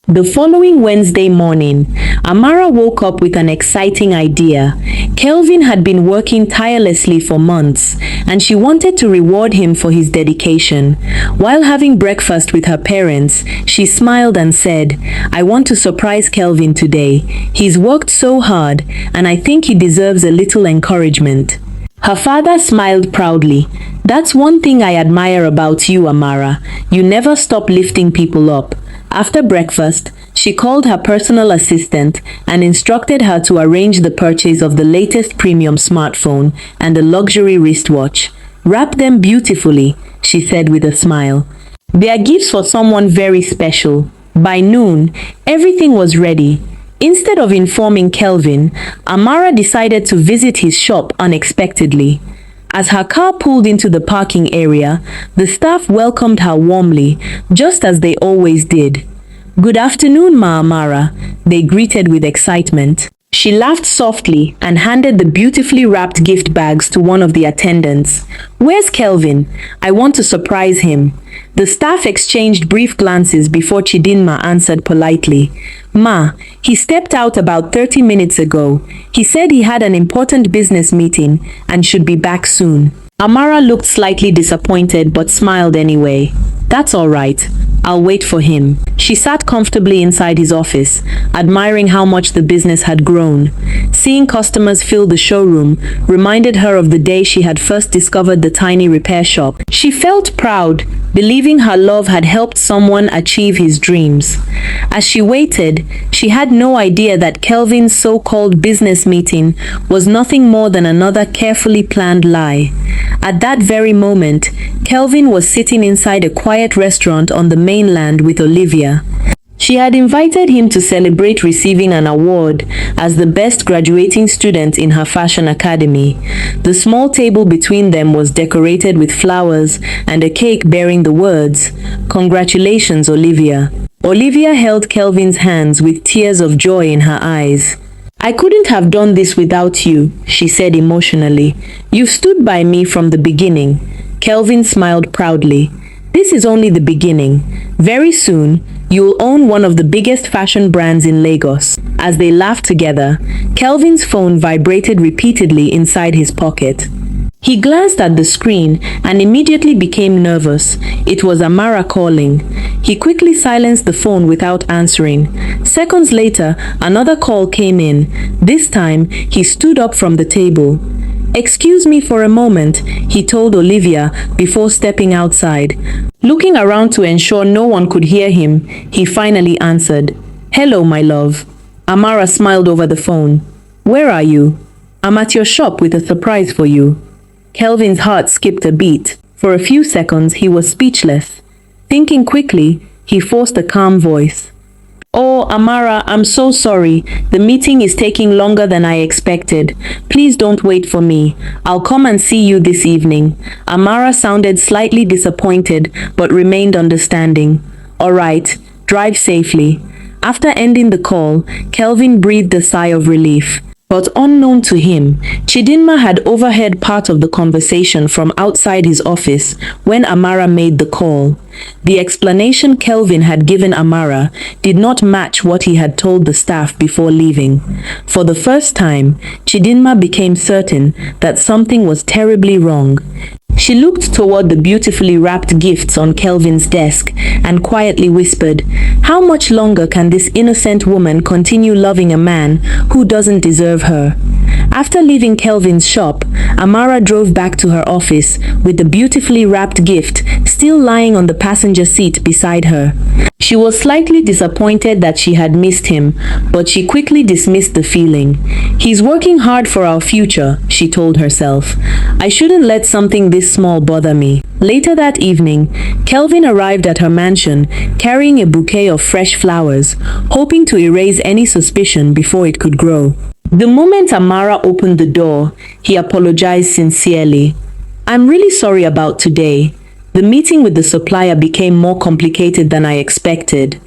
The following Wednesday morning, Amara woke up with an exciting idea. Kelvin had been working tirelessly for months, and she wanted to reward him for his dedication. While having breakfast with her parents, she smiled and said, I want to surprise Kelvin today. He's worked so hard, and I think he deserves a little encouragement. Her father smiled proudly. That's one thing I admire about you, Amara. You never stop lifting people up. After breakfast, she called her personal assistant and instructed her to arrange the purchase of the latest premium smartphone and a luxury wristwatch. Wrap them beautifully, she said with a smile. They are gifts for someone very special. By noon, everything was ready. Instead of informing Kelvin, Amara decided to visit his shop unexpectedly. As her car pulled into the parking area, the staff welcomed her warmly, just as they always did. Good afternoon, Ma Amara, they greeted with excitement. She laughed softly and handed the beautifully wrapped gift bags to one of the attendants. Where's Kelvin? I want to surprise him. The staff exchanged brief glances before Chidinma answered politely. Ma, he stepped out about 30 minutes ago. He said he had an important business meeting and should be back soon. Amara looked slightly disappointed but smiled anyway. That's all right. I'll wait for him. She sat comfortably inside his office, admiring how much the business had grown. Seeing customers fill the showroom reminded her of the day she had first discovered the tiny repair shop. She felt proud, believing her love had helped someone achieve his dreams. As she waited, she had no idea that Kelvin's so-called business meeting was nothing more than another carefully planned lie. At that very moment, Kelvin was sitting inside a quiet restaurant on the mainland with Olivia. She had invited him to celebrate receiving an award as the best graduating student in her fashion academy. The small table between them was decorated with flowers and a cake bearing the words, "Congratulations, Olivia." Olivia held Kelvin's hands with tears of joy in her eyes. I couldn't have done this without you, she said emotionally. You stood by me from the beginning. Kelvin smiled proudly. This is only the beginning. Very soon, you'll own one of the biggest fashion brands in Lagos. As they laughed together, Kelvin's phone vibrated repeatedly inside his pocket. He glanced at the screen and immediately became nervous. It was Amara calling. He quickly silenced the phone without answering. Seconds later, another call came in. This time, he stood up from the table. Excuse me for a moment, he told Olivia before stepping outside. Looking around to ensure no one could hear him, he finally answered. Hello, my love. Amara smiled over the phone. Where are you? I'm at your shop with a surprise for you. Kelvin's heart skipped a beat. For a few seconds, he was speechless. Thinking quickly, he forced a calm voice. Oh, Amara, I'm so sorry. The meeting is taking longer than I expected. Please don't wait for me. I'll come and see you this evening. Amara sounded slightly disappointed, but remained understanding. All right, drive safely. After ending the call, Kelvin breathed a sigh of relief. But unknown to him, Chidinma had overheard part of the conversation from outside his office when Amara made the call. The explanation Kelvin had given Amara did not match what he had told the staff before leaving. For the first time, Chidinma became certain that something was terribly wrong. She looked toward the beautifully wrapped gifts on Kelvin's desk and quietly whispered, "How much longer can this innocent woman continue loving a man who doesn't deserve her?" After leaving Kelvin's shop, Amara drove back to her office with the beautifully wrapped gift still lying on the passenger seat beside her. She was slightly disappointed that she had missed him, but she quickly dismissed the feeling. He's working hard for our future, she told herself. I shouldn't let something this small bother me. Later that evening, Kelvin arrived at her mansion carrying a bouquet of fresh flowers, hoping to erase any suspicion before it could grow. The moment Amara opened the door, he apologized sincerely. I'm really sorry about today. The meeting with the supplier became more complicated than I expected.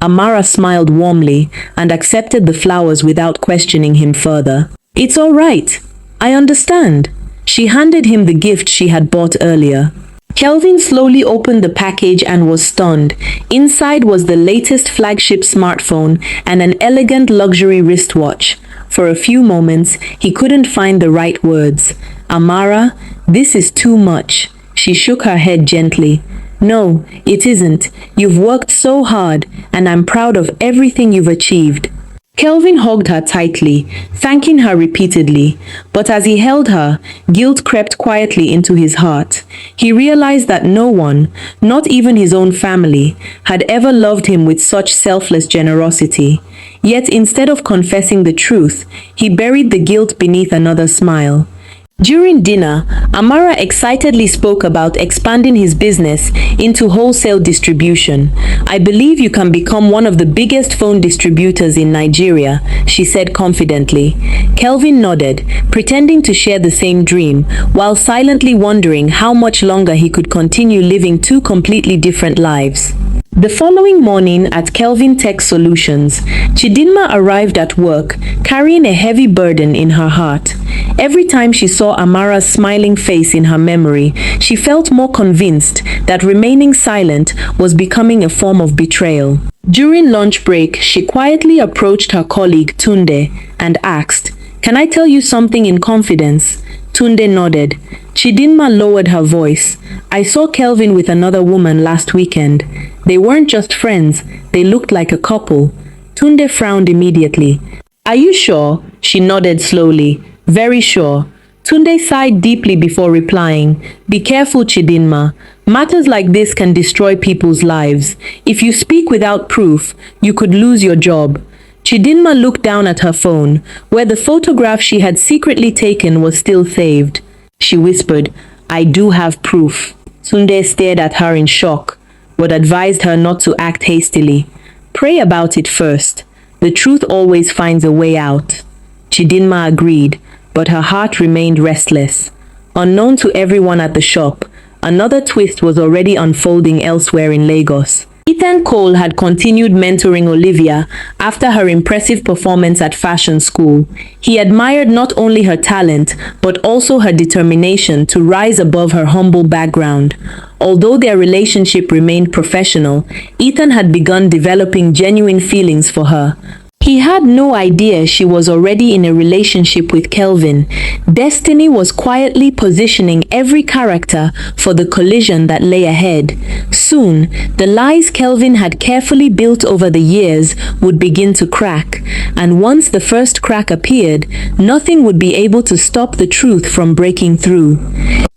Amara smiled warmly and accepted the flowers without questioning him further. It's all right. I understand. She handed him the gift she had bought earlier. Kelvin slowly opened the package and was stunned. Inside was the latest flagship smartphone and an elegant luxury wristwatch. For a few moments, he couldn't find the right words. Amara, this is too much. She shook her head gently. No, it isn't. You've worked so hard, and I'm proud of everything you've achieved. Kelvin hugged her tightly, thanking her repeatedly, but as he held her, guilt crept quietly into his heart. He realized that no one, not even his own family, had ever loved him with such selfless generosity. Yet instead of confessing the truth, he buried the guilt beneath another smile. During dinner, Amara excitedly spoke about expanding his business into wholesale distribution. I believe you can become one of the biggest phone distributors in Nigeria, she said confidently. Kelvin nodded, pretending to share the same dream, while silently wondering how much longer he could continue living two completely different lives. The following morning at Kelvin Tech Solutions, Chidinma arrived at work carrying a heavy burden in her heart. Every time she saw Amara's smiling face in her memory, she felt more convinced that remaining silent was becoming a form of betrayal. During lunch break, she quietly approached her colleague Tunde and asked, "Can I tell you something in confidence?" Tunde nodded. Chidinma lowered her voice. "I saw Kelvin with another woman last weekend. They weren't just friends, they looked like a couple." Tunde frowned immediately. "Are you sure?" She nodded slowly. "Very sure." Tunde sighed deeply before replying, "Be careful, Chidinma. Matters like this can destroy people's lives. If you speak without proof, you could lose your job." Chidinma looked down at her phone, where the photograph she had secretly taken was still saved. She whispered, "I do have proof." Tunde stared at her in shock, but advised her not to act hastily. "Pray about it first. The truth always finds a way out." Chidinma agreed, but her heart remained restless. Unknown to everyone at the shop, another twist was already unfolding elsewhere in Lagos. Ethan Cole had continued mentoring Olivia after her impressive performance at fashion school. He admired not only her talent, but also her determination to rise above her humble background. Although their relationship remained professional, Ethan had begun developing genuine feelings for her. He had no idea she was already in a relationship with Kelvin. Destiny was quietly positioning every character for the collision that lay ahead. Soon, the lies Kelvin had carefully built over the years would begin to crack, and once the first crack appeared, nothing would be able to stop the truth from breaking through.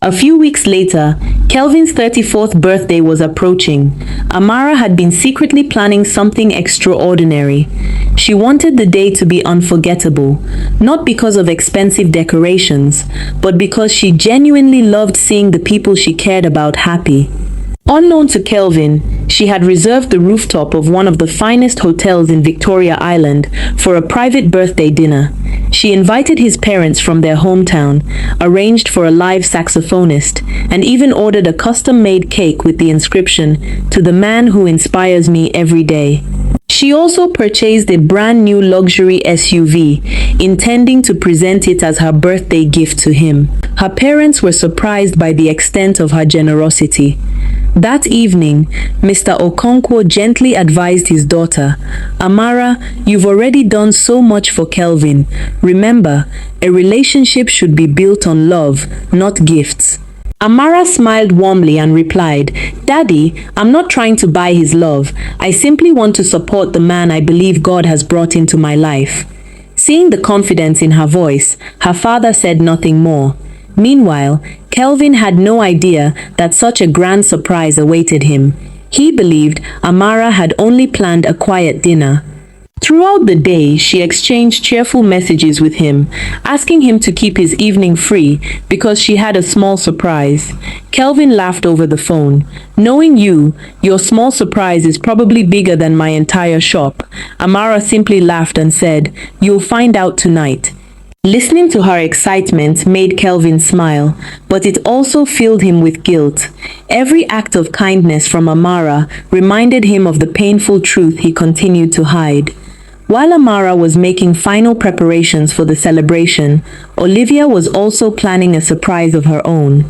A few weeks later, Kelvin's 34th birthday was approaching. Amara had been secretly planning something extraordinary. She wanted the day to be unforgettable, not because of expensive decorations, but because she genuinely loved seeing the people she cared about happy. Unknown to Kelvin, she had reserved the rooftop of one of the finest hotels in Victoria Island for a private birthday dinner. She invited his parents from their hometown, arranged for a live saxophonist, and even ordered a custom-made cake with the inscription, "To the man who inspires me every day." She also purchased a brand new luxury SUV, intending to present it as her birthday gift to him. Her parents were surprised by the extent of her generosity. That evening, Mr. Okonkwo gently advised his daughter, "Amara, you've already done so much for Kelvin. Remember, a relationship should be built on love, not gifts." Amara smiled warmly and replied, "Daddy, I'm not trying to buy his love. I simply want to support the man I believe God has brought into my life." Seeing the confidence in her voice, her father said nothing more. Meanwhile, Kelvin had no idea that such a grand surprise awaited him. He believed Amara had only planned a quiet dinner. Throughout the day, she exchanged cheerful messages with him, asking him to keep his evening free because she had a small surprise. Kelvin laughed over the phone. "Knowing you, your small surprise is probably bigger than my entire shop." Amara simply laughed and said, "You'll find out tonight." Listening to her excitement made Kelvin smile, but it also filled him with guilt. Every act of kindness from Amara reminded him of the painful truth he continued to hide. While Amara was making final preparations for the celebration, Olivia was also planning a surprise of her own.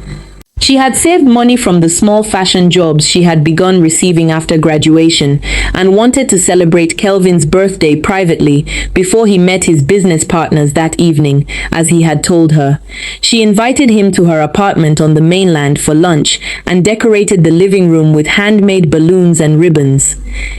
She had saved money from the small fashion jobs she had begun receiving after graduation and wanted to celebrate Kelvin's birthday privately before he met his business partners that evening, as he had told her. She invited him to her apartment on the mainland for lunch and decorated the living room with handmade balloons and ribbons.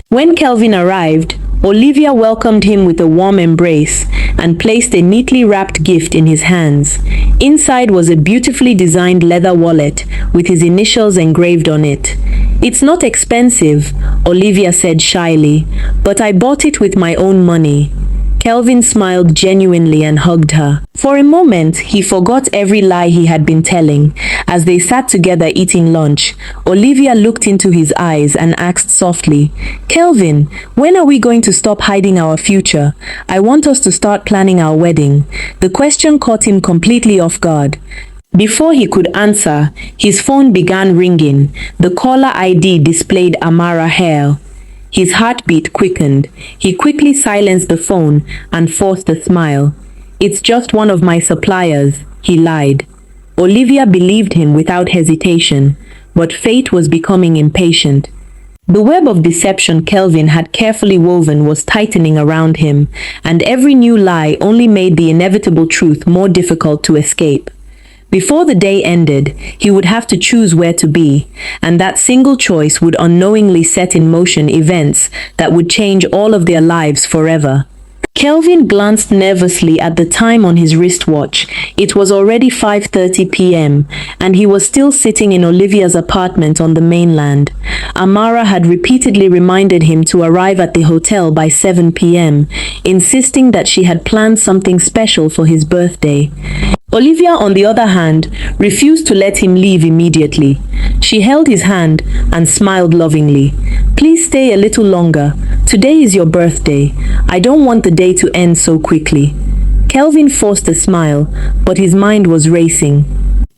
When Kelvin arrived, Olivia welcomed him with a warm embrace and placed a neatly wrapped gift in his hands. Inside was a beautifully designed leather wallet with his initials engraved on it. "It's not expensive," Olivia said shyly, "but I bought it with my own money." Kelvin smiled genuinely and hugged her. For a moment, he forgot every lie he had been telling. As they sat together eating lunch, Olivia looked into his eyes and asked softly, "Kelvin, when are we going to stop hiding our future? I want us to start planning our wedding." The question caught him completely off guard. Before he could answer, his phone began ringing. The caller ID displayed Amara Hale. His heartbeat quickened. He quickly silenced the phone and forced a smile. "It's just one of my suppliers," he lied. Olivia believed him without hesitation, but fate was becoming impatient. The web of deception Kelvin had carefully woven was tightening around him, and every new lie only made the inevitable truth more difficult to escape. Before the day ended, he would have to choose where to be, and that single choice would unknowingly set in motion events that would change all of their lives forever. Kelvin glanced nervously at the time on his wristwatch. It was already 5:30 p.m., and he was still sitting in Olivia's apartment on the mainland. Amara had repeatedly reminded him to arrive at the hotel by 7 p.m., insisting that she had planned something special for his birthday. Olivia, on the other hand, refused to let him leave immediately. She held his hand and smiled lovingly. "Please stay a little longer. Today is your birthday. I don't want the day to end so quickly." Kelvin forced a smile, but his mind was racing.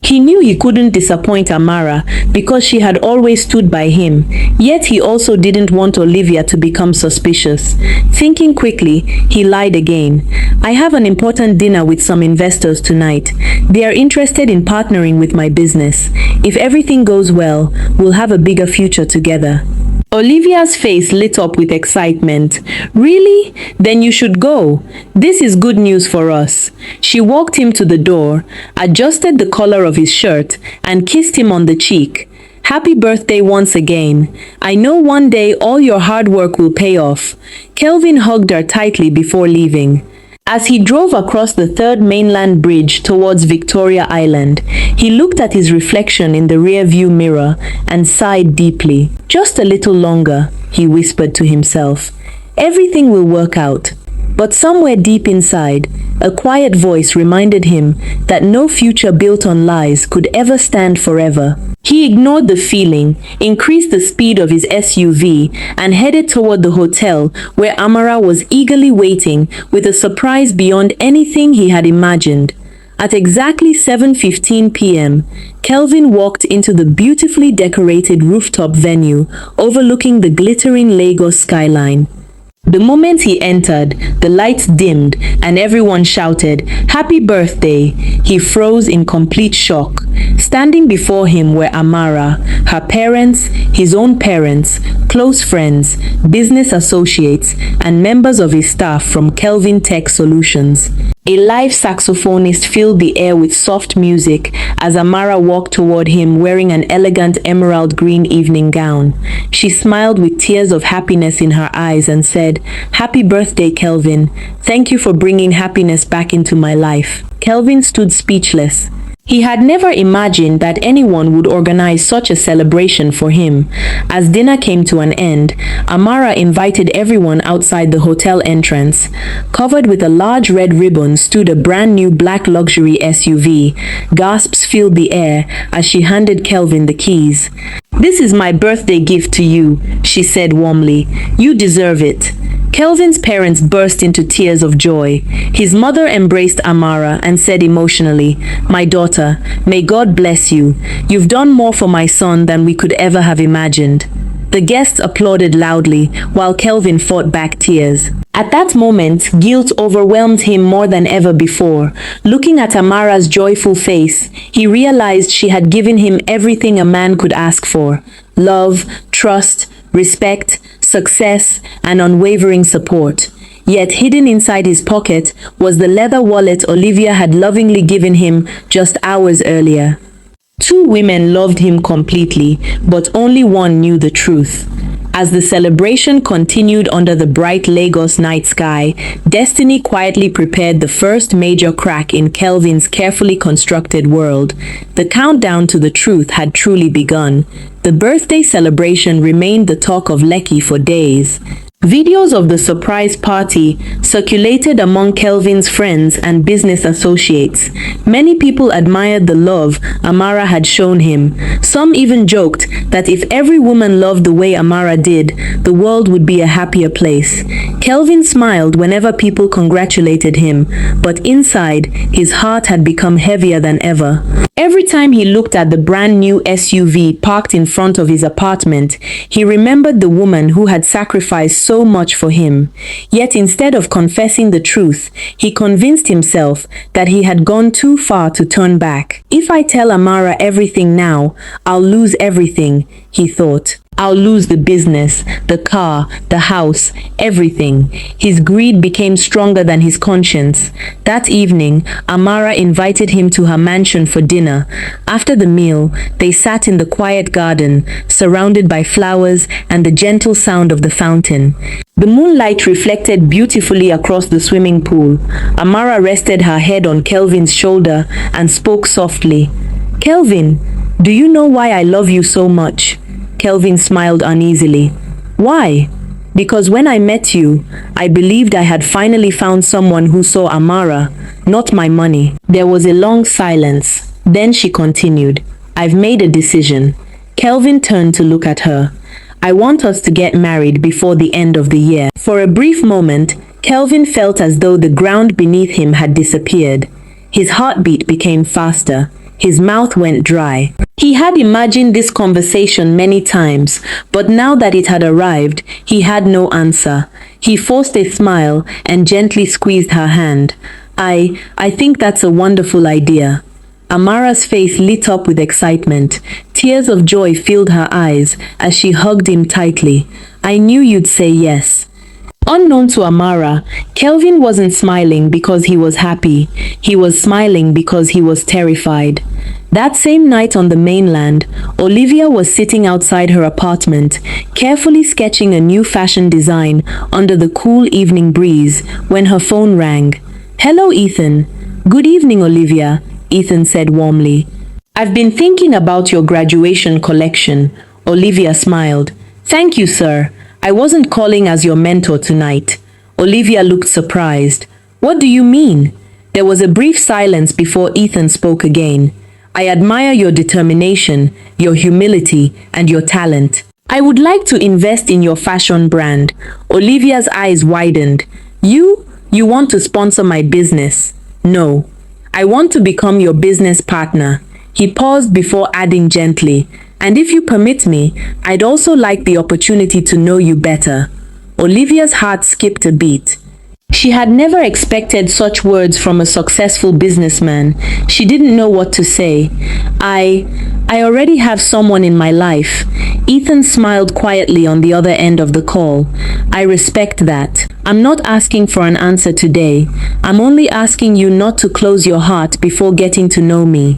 He knew he couldn't disappoint Amara because she had always stood by him, yet he also didn't want Olivia to become suspicious. Thinking quickly, he lied again. I have an important dinner with some investors tonight. They are interested in partnering with my business. If everything goes well, we'll have a bigger future together. Olivia's face lit up with excitement. Really? Then you should go. This is good news for us. She walked him to the door, adjusted the collar of his shirt, and kissed him on the cheek. Happy birthday once again. I know one day all your hard work will pay off. Kelvin hugged her tightly before leaving. As he drove across the third mainland bridge towards Victoria Island, he looked at his reflection in the rearview mirror and sighed deeply. Just a little longer, he whispered to himself. Everything will work out. But somewhere deep inside, a quiet voice reminded him that no future built on lies could ever stand forever. He ignored the feeling, increased the speed of his SUV, and headed toward the hotel where Amara was eagerly waiting with a surprise beyond anything he had imagined. At exactly 7:15 p.m., Kelvin walked into the beautifully decorated rooftop venue overlooking the glittering Lagos skyline. The moment he entered, the lights dimmed and everyone shouted, "Happy birthday!" He froze in complete shock. Standing before him were Amara, her parents, his own parents, close friends, business associates, and members of his staff from Kelvin Tech Solutions. A live saxophonist filled the air with soft music as Amara walked toward him wearing an elegant emerald green evening gown. She smiled with tears of happiness in her eyes and said, "Happy birthday, Kelvin. Thank you for bringing happiness back into my life." Kelvin stood speechless. He had never imagined that anyone would organize such a celebration for him. As dinner came to an end, Amara invited everyone outside the hotel entrance. Covered with a large red ribbon stood a brand new black luxury SUV. Gasps filled the air as she handed Kelvin the keys. "This is my birthday gift to you," she said warmly. "You deserve it." Kelvin's parents burst into tears of joy. His mother embraced Amara and said emotionally, "My daughter, may God bless you. You've done more for my son than we could ever have imagined." The guests applauded loudly, while Kelvin fought back tears. At that moment, guilt overwhelmed him more than ever before. Looking at Amara's joyful face, he realized she had given him everything a man could ask for: love, trust, respect, success, and unwavering support. Yet hidden inside his pocket was the leather wallet Olivia had lovingly given him just hours earlier. Two women loved him completely, but only one knew the truth. As the celebration continued under the bright Lagos night sky, destiny quietly prepared the first major crack in Kelvin's carefully constructed world. The countdown to the truth had truly begun. The birthday celebration remained the talk of Lekki for days. Videos of the surprise party circulated among Kelvin's friends and business associates. Many people admired the love Amara had shown him. Some even joked that if every woman loved the way Amara did, the world would be a happier place. Kelvin smiled whenever people congratulated him, but inside, his heart had become heavier than ever. Every time he looked at the brand new SUV parked in front of his apartment, he remembered the woman who had sacrificed so much for him. Yet instead of confessing the truth, he convinced himself that he had gone too far to turn back. "If I tell Amara everything now, I'll lose everything," he thought. "I'll lose the business, the car, the house, everything." His greed became stronger than his conscience. That evening, Amara invited him to her mansion for dinner. After the meal, they sat in the quiet garden, surrounded by flowers and the gentle sound of the fountain. The moonlight reflected beautifully across the swimming pool. Amara rested her head on Kelvin's shoulder and spoke softly. "Kelvin, do you know why I love you so much?" Kelvin smiled uneasily. "Why?" "Because when I met you, I believed I had finally found someone who saw Amara, not my money." There was a long silence. Then she continued, "I've made a decision." Kelvin turned to look at her. "I want us to get married before the end of the year." For a brief moment, Kelvin felt as though the ground beneath him had disappeared. His heartbeat became faster. His mouth went dry. He had imagined this conversation many times, but now that it had arrived, he had no answer. He forced a smile and gently squeezed her hand. I think that's a wonderful idea. Amara's face lit up with excitement. Tears of joy filled her eyes as she hugged him tightly. I knew you'd say yes. Unknown to Amara, Kelvin wasn't smiling because he was happy. He was smiling because he was terrified. That same night on the mainland, Olivia was sitting outside her apartment, carefully sketching a new fashion design under the cool evening breeze when her phone rang. Hello, Ethan. Good evening, Olivia, Ethan said warmly. I've been thinking about your graduation collection. Olivia smiled. Thank you, sir. I wasn't calling as your mentor tonight. Olivia looked surprised. What do you mean? There was a brief silence before Ethan spoke again. I admire your determination, your humility, and your talent. I would like to invest in your fashion brand. Olivia's eyes widened. You want to sponsor my business? No. I want to become your business partner. He paused before adding gently, and if you permit me, I'd also like the opportunity to know you better. Olivia's heart skipped a beat. She had never expected such words from a successful businessman. She didn't know what to say. I already have someone in my life. Ethan smiled quietly on the other end of the call. I respect that. I'm not asking for an answer today. I'm only asking you not to close your heart before getting to know me.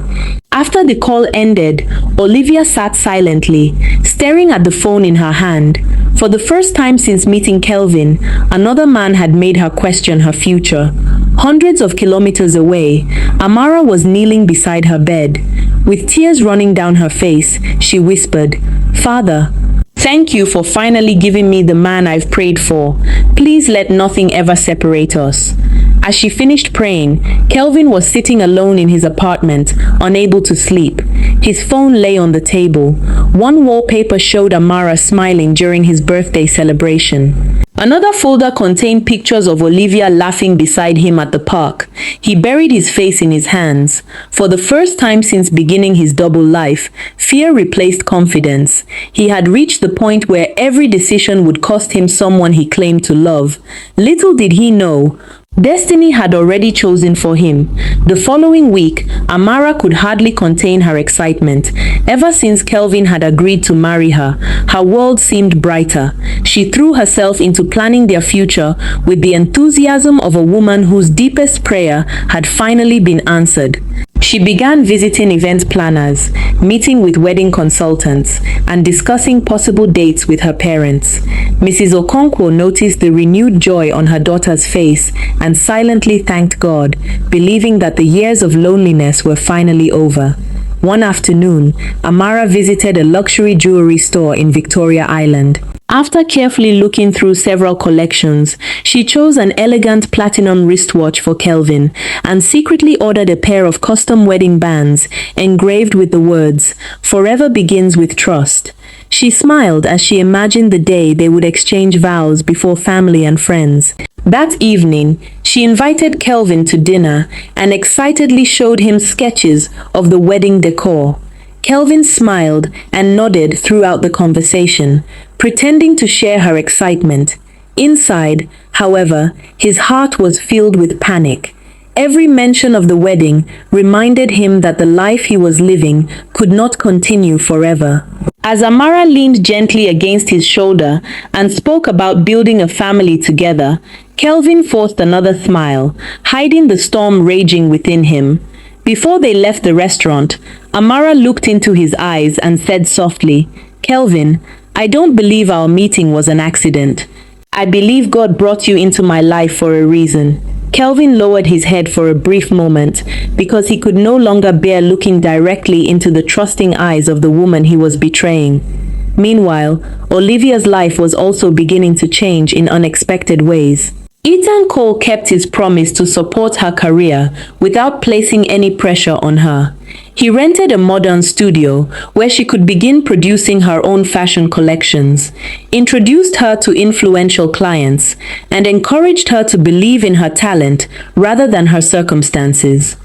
After the call ended, Olivia sat silently, staring at the phone in her hand. For the first time since meeting Kelvin, another man had made her question her future. Hundreds of kilometers away, Amara was kneeling beside her bed. With tears running down her face, she whispered, Father, thank you for finally giving me the man I've prayed for. Please let nothing ever separate us. As she finished praying, Kelvin was sitting alone in his apartment, unable to sleep. His phone lay on the table. One wallpaper showed Amara smiling during his birthday celebration. Another folder contained pictures of Olivia laughing beside him at the park. He buried his face in his hands. For the first time since beginning his double life, fear replaced confidence. He had reached the point where every decision would cost him someone he claimed to love. Little did he know, destiny had already chosen for him. The following week, Amara could hardly contain her excitement. Ever since Kelvin had agreed to marry her, her world seemed brighter. She threw herself into planning their future with the enthusiasm of a woman whose deepest prayer had finally been answered. She began visiting event planners, meeting with wedding consultants, and discussing possible dates with her parents. Mrs. Okonkwo noticed the renewed joy on her daughter's face and silently thanked God, believing that the years of loneliness were finally over. One afternoon, Amara visited a luxury jewelry store in Victoria Island. After carefully looking through several collections, she chose an elegant platinum wristwatch for Kelvin and secretly ordered a pair of custom wedding bands engraved with the words, "Forever begins with trust." She smiled as she imagined the day they would exchange vows before family and friends. That evening, she invited Kelvin to dinner and excitedly showed him sketches of the wedding decor. Kelvin smiled and nodded throughout the conversation, pretending to share her excitement. Inside, however, his heart was filled with panic. Every mention of the wedding reminded him that the life he was living could not continue forever. As Amara leaned gently against his shoulder and spoke about building a family together, Kelvin forced another smile, hiding the storm raging within him. Before they left the restaurant, Amara looked into his eyes and said softly, "Kelvin, I don't believe our meeting was an accident. I believe God brought you into my life for a reason." Kelvin lowered his head for a brief moment because he could no longer bear looking directly into the trusting eyes of the woman he was betraying. Meanwhile, Olivia's life was also beginning to change in unexpected ways. Ethan Cole kept his promise to support her career without placing any pressure on her. He rented a modern studio where she could begin producing her own fashion collections, introduced her to influential clients, and encouraged her to believe in her talent rather than her circumstances.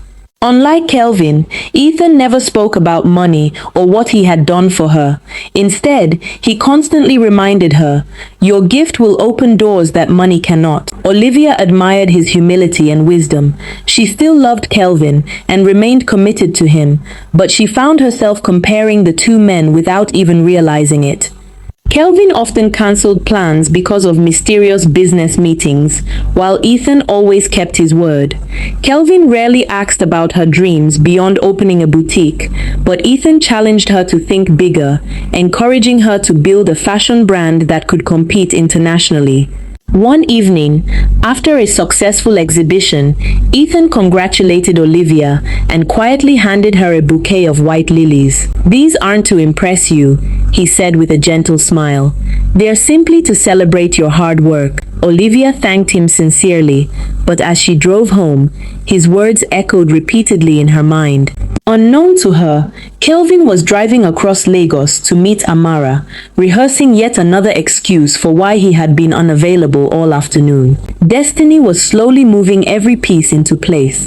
Unlike Kelvin, Ethan never spoke about money or what he had done for her. Instead, he constantly reminded her, "Your gift will open doors that money cannot." Olivia admired his humility and wisdom. She still loved Kelvin and remained committed to him, but she found herself comparing the two men without even realizing it. Kelvin often cancelled plans because of mysterious business meetings, while Ethan always kept his word. Kelvin rarely asked about her dreams beyond opening a boutique, but Ethan challenged her to think bigger, encouraging her to build a fashion brand that could compete internationally. One evening, after a successful exhibition, Ethan congratulated Olivia and quietly handed her a bouquet of white lilies. "These aren't to impress you," he said with a gentle smile. "They're simply to celebrate your hard work." Olivia thanked him sincerely, but as she drove home, his words echoed repeatedly in her mind. Unknown to her, Kelvin was driving across Lagos to meet Amara, rehearsing yet another excuse for why he had been unavailable all afternoon. Destiny was slowly moving every piece into place.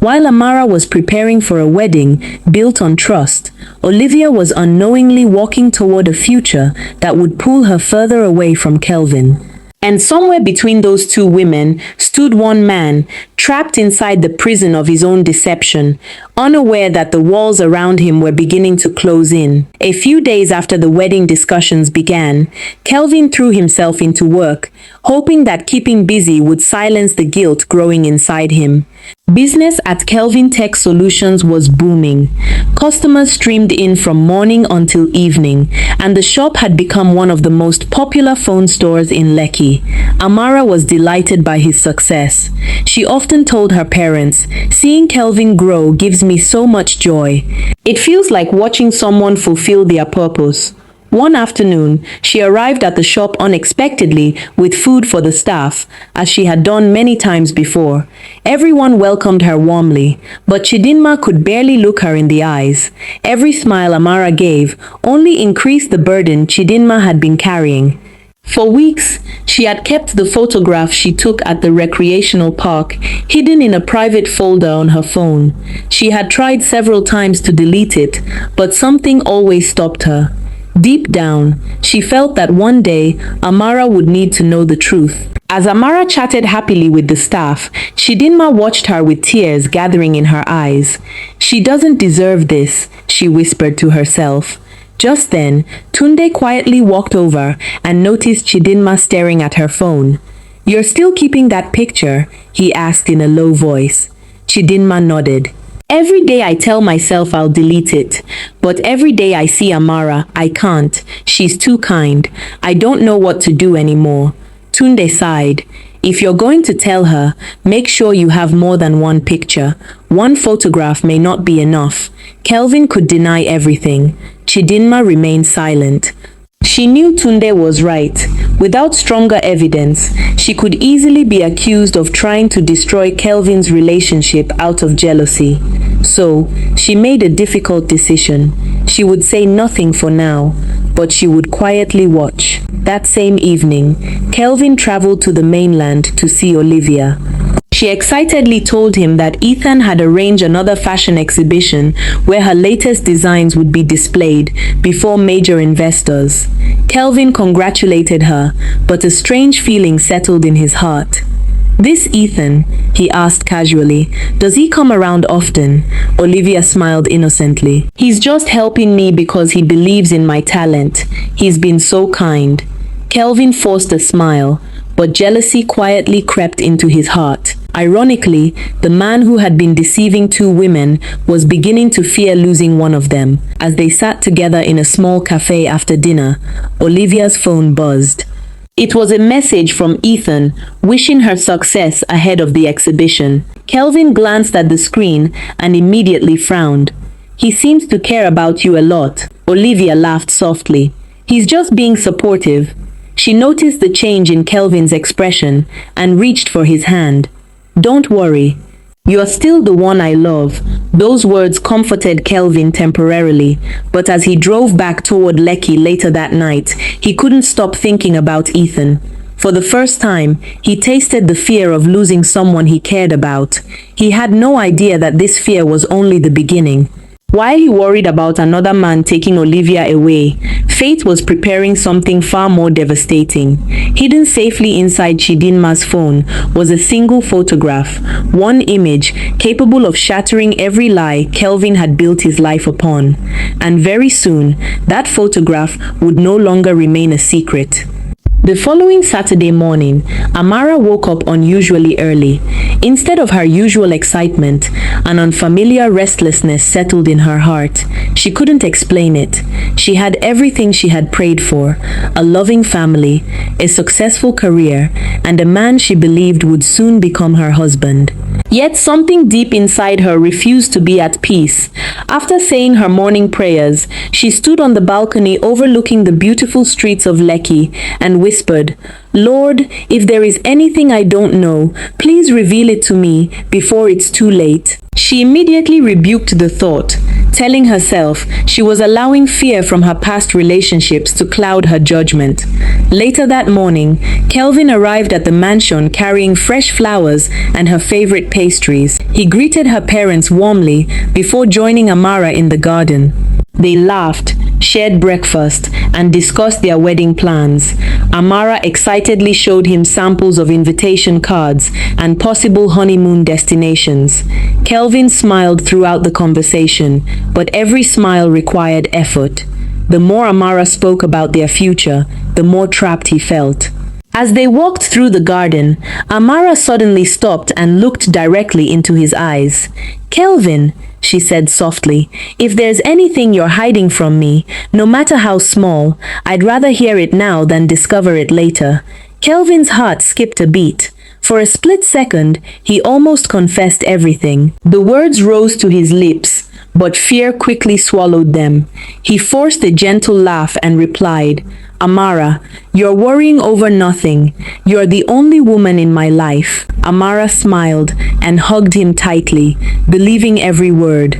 While Amara was preparing for a wedding built on trust, Olivia was unknowingly walking toward a future that would pull her further away from Kelvin. And somewhere between those two women stood one man, trapped inside the prison of his own deception, unaware that the walls around him were beginning to close in. A few days after the wedding discussions began, Kelvin threw himself into work, hoping that keeping busy would silence the guilt growing inside him. Business at Kelvin Tech Solutions was booming. Customers streamed in from morning until evening, and the shop had become one of the most popular phone stores in Lekki. Amara was delighted by his success. She often told her parents, "Seeing Kelvin grow gives me so much joy. It feels like watching someone fulfill their purpose." One afternoon, she arrived at the shop unexpectedly with food for the staff, as she had done many times before. Everyone welcomed her warmly, but Chidinma could barely look her in the eyes. Every smile Amara gave only increased the burden Chidinma had been carrying. For weeks, she had kept the photograph she took at the recreational park hidden in a private folder on her phone. She had tried several times to delete it, but something always stopped her. Deep down, she felt that one day Amara would need to know the truth. As Amara chatted happily with the staff, Chidinma watched her with tears gathering in her eyes. "She doesn't deserve this," she whispered to herself. Just then, Tunde quietly walked over and noticed Chidinma staring at her phone. "You're still keeping that picture?" he asked in a low voice. Chidinma nodded. "Every day I tell myself I'll delete it, but every day I see Amara, I can't. She's too kind. I don't know what to do anymore." Tunde sighed. "If you're going to tell her, make sure you have more than one picture. One photograph may not be enough." Kelvin could deny everything. Chidinma remained silent. She knew Tunde was right. Without stronger evidence, she could easily be accused of trying to destroy Kelvin's relationship out of jealousy. So, she made a difficult decision. She would say nothing for now, but she would quietly watch. That same evening, Kelvin traveled to the mainland to see Olivia. She excitedly told him that Ethan had arranged another fashion exhibition where her latest designs would be displayed before major investors. Kelvin congratulated her, but a strange feeling settled in his heart. "This Ethan," he asked casually, "does he come around often?" Olivia smiled innocently. "He's just helping me because he believes in my talent. He's been so kind." Kelvin forced a smile, but jealousy quietly crept into his heart. Ironically, the man who had been deceiving two women was beginning to fear losing one of them. As they sat together in a small cafe after dinner, Olivia's phone buzzed. It was a message from Ethan, wishing her success ahead of the exhibition. Kelvin glanced at the screen and immediately frowned. "He seems to care about you a lot." Olivia laughed softly. "He's just being supportive." She noticed the change in Kelvin's expression and reached for his hand. "Don't worry. You're still the one I love." Those words comforted Kelvin temporarily, but as he drove back toward Lekki later that night, he couldn't stop thinking about Ethan. For the first time, he tasted the fear of losing someone he cared about. He had no idea that this fear was only the beginning. While he worried about another man taking Olivia away, fate was preparing something far more devastating. Hidden safely inside Chidinma's phone was a single photograph, one image capable of shattering every lie Kelvin had built his life upon. And very soon, that photograph would no longer remain a secret. The following Saturday morning, Amara woke up unusually early. Instead of her usual excitement, an unfamiliar restlessness settled in her heart. She couldn't explain it. She had everything she had prayed for: a loving family, a successful career, and a man she believed would soon become her husband. Yet something deep inside her refused to be at peace. After saying her morning prayers, she stood on the balcony overlooking the beautiful streets of Lekki and whispered, "Lord, if there is anything I don't know, please reveal it to me before it's too late." She immediately rebuked the thought, telling herself she was allowing fear from her past relationships to cloud her judgment. Later that morning, Kelvin arrived at the mansion carrying fresh flowers and her favorite pastries. He greeted her parents warmly before joining Amara in the garden. They laughed, shared breakfast, and discussed their wedding plans. Amara excitedly showed him samples of invitation cards and possible honeymoon destinations. Kelvin smiled throughout the conversation, but every smile required effort. The more Amara spoke about their future, the more trapped he felt. As they walked through the garden, Amara suddenly stopped and looked directly into his eyes. "Kelvin," she said softly, "if there's anything you're hiding from me, no matter how small, I'd rather hear it now than discover it later." Kelvin's heart skipped a beat. For a split second, he almost confessed everything. The words rose to his lips, but fear quickly swallowed them. He forced a gentle laugh and replied, "Amara, you're worrying over nothing. You're the only woman in my life." Amara smiled and hugged him tightly, believing every word.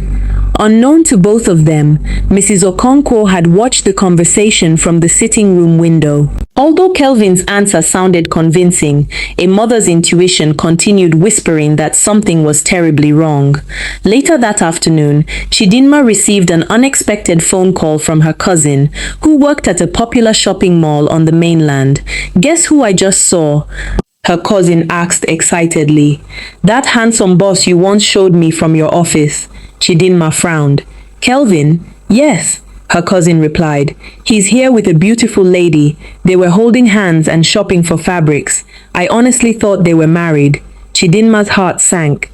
Unknown to both of them, Mrs. Okonkwo had watched the conversation from the sitting room window. Although Kelvin's answer sounded convincing, a mother's intuition continued whispering that something was terribly wrong. Later that afternoon, Chidinma received an unexpected phone call from her cousin, who worked at a popular shopping mall on the mainland. "Guess who I just saw?" her cousin asked excitedly. "That handsome boss you once showed me from your office." Chidinma frowned. "Kelvin?" "Yes," her cousin replied. "He's here with a beautiful lady. They were holding hands and shopping for fabrics. I honestly thought they were married." Chidinma's heart sank.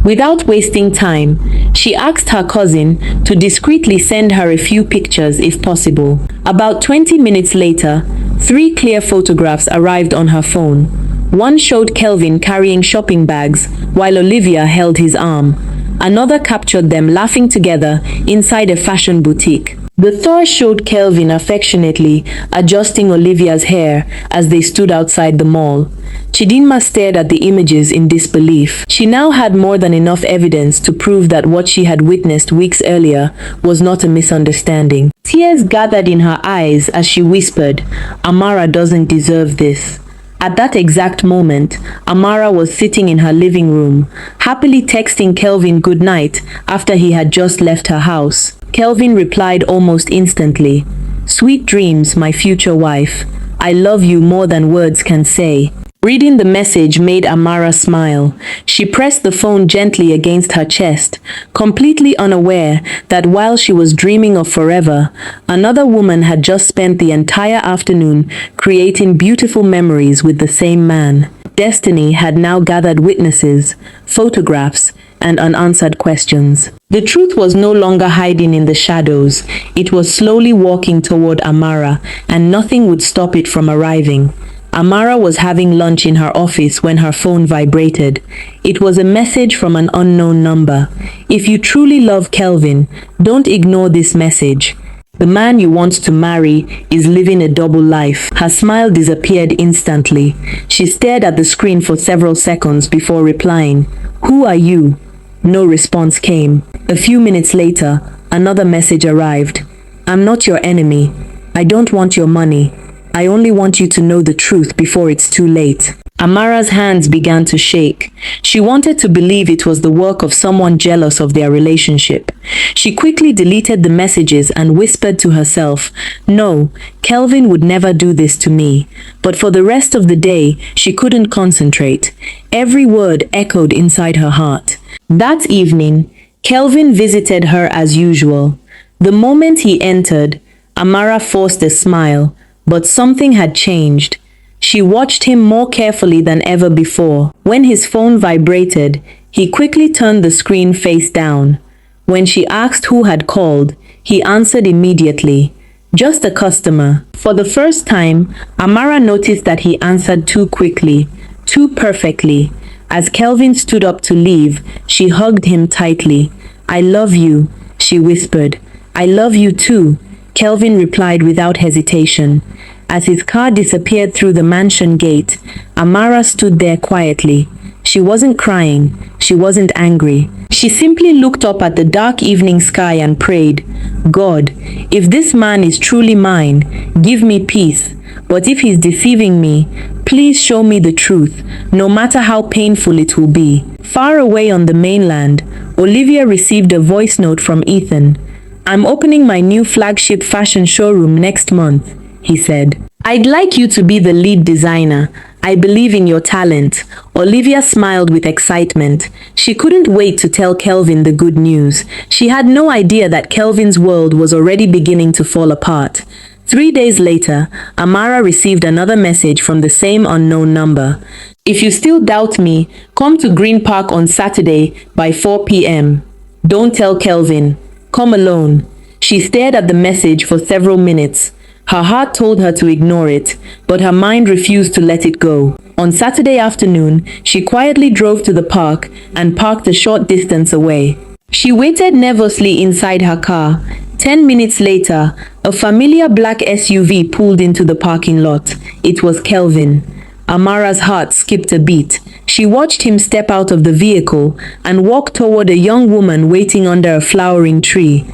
Without wasting time, she asked her cousin to discreetly send her a few pictures if possible. About 20 minutes later, 3 clear photographs arrived on her phone. One showed Kelvin carrying shopping bags while Olivia held his arm. Another captured them laughing together inside a fashion boutique. The third showed Kelvin affectionately adjusting Olivia's hair as they stood outside the mall. Chidinma stared at the images in disbelief. She now had more than enough evidence to prove that what she had witnessed weeks earlier was not a misunderstanding. Tears gathered in her eyes as she whispered, "Amara doesn't deserve this." At that exact moment, Amara was sitting in her living room, happily texting Kelvin goodnight after he had just left her house. Kelvin replied almost instantly, "Sweet dreams, my future wife. I love you more than words can say." Reading the message made Amara smile. She pressed the phone gently against her chest, completely unaware that while she was dreaming of forever, another woman had just spent the entire afternoon creating beautiful memories with the same man. Destiny had now gathered witnesses, photographs, and unanswered questions. The truth was no longer hiding in the shadows. It was slowly walking toward Amara, and nothing would stop it from arriving. Amara was having lunch in her office when her phone vibrated. It was a message from an unknown number. "If you truly love Kelvin, don't ignore this message. The man you want to marry is living a double life." Her smile disappeared instantly. She stared at the screen for several seconds before replying, "Who are you?" No response came. A few minutes later, another message arrived. "I'm not your enemy. I don't want your money. I only want you to know the truth before it's too late." Amara's hands began to shake. She wanted to believe it was the work of someone jealous of their relationship. She quickly deleted the messages and whispered to herself, "No, Kelvin would never do this to me." But for the rest of the day, she couldn't concentrate. Every word echoed inside her heart. That evening, Kelvin visited her as usual. The moment he entered, Amara forced a smile, but something had changed. She watched him more carefully than ever before. When his phone vibrated, he quickly turned the screen face down. When she asked who had called, he answered immediately, "Just a customer." For the first time, Amara noticed that he answered too quickly, too perfectly. As Kelvin stood up to leave, she hugged him tightly. "I love you," she whispered. "I love you too," Kelvin replied without hesitation. As his car disappeared through the mansion gate, Amara stood there quietly. She wasn't crying. She wasn't angry. She simply looked up at the dark evening sky and prayed, "God, if this man is truly mine, give me peace. But if he's deceiving me, please show me the truth, no matter how painful it will be." Far away on the mainland, Olivia received a voice note from Ethan. "I'm opening my new flagship fashion showroom next month," he said. "I'd like you to be the lead designer. I believe in your talent." Olivia smiled with excitement. She couldn't wait to tell Kelvin the good news. She had no idea that Kelvin's world was already beginning to fall apart. 3 days later, Amara received another message from the same unknown number. "If you still doubt me, come to Green Park on Saturday by 4 p.m. Don't tell Kelvin. Come alone." She stared at the message for several minutes. Her heart told her to ignore it, but her mind refused to let it go. On Saturday afternoon, she quietly drove to the park and parked a short distance away. She waited nervously inside her car. 10 minutes later, a familiar black SUV pulled into the parking lot. It was Kelvin. Amara's heart skipped a beat. She watched him step out of the vehicle and walk toward a young woman waiting under a flowering tree.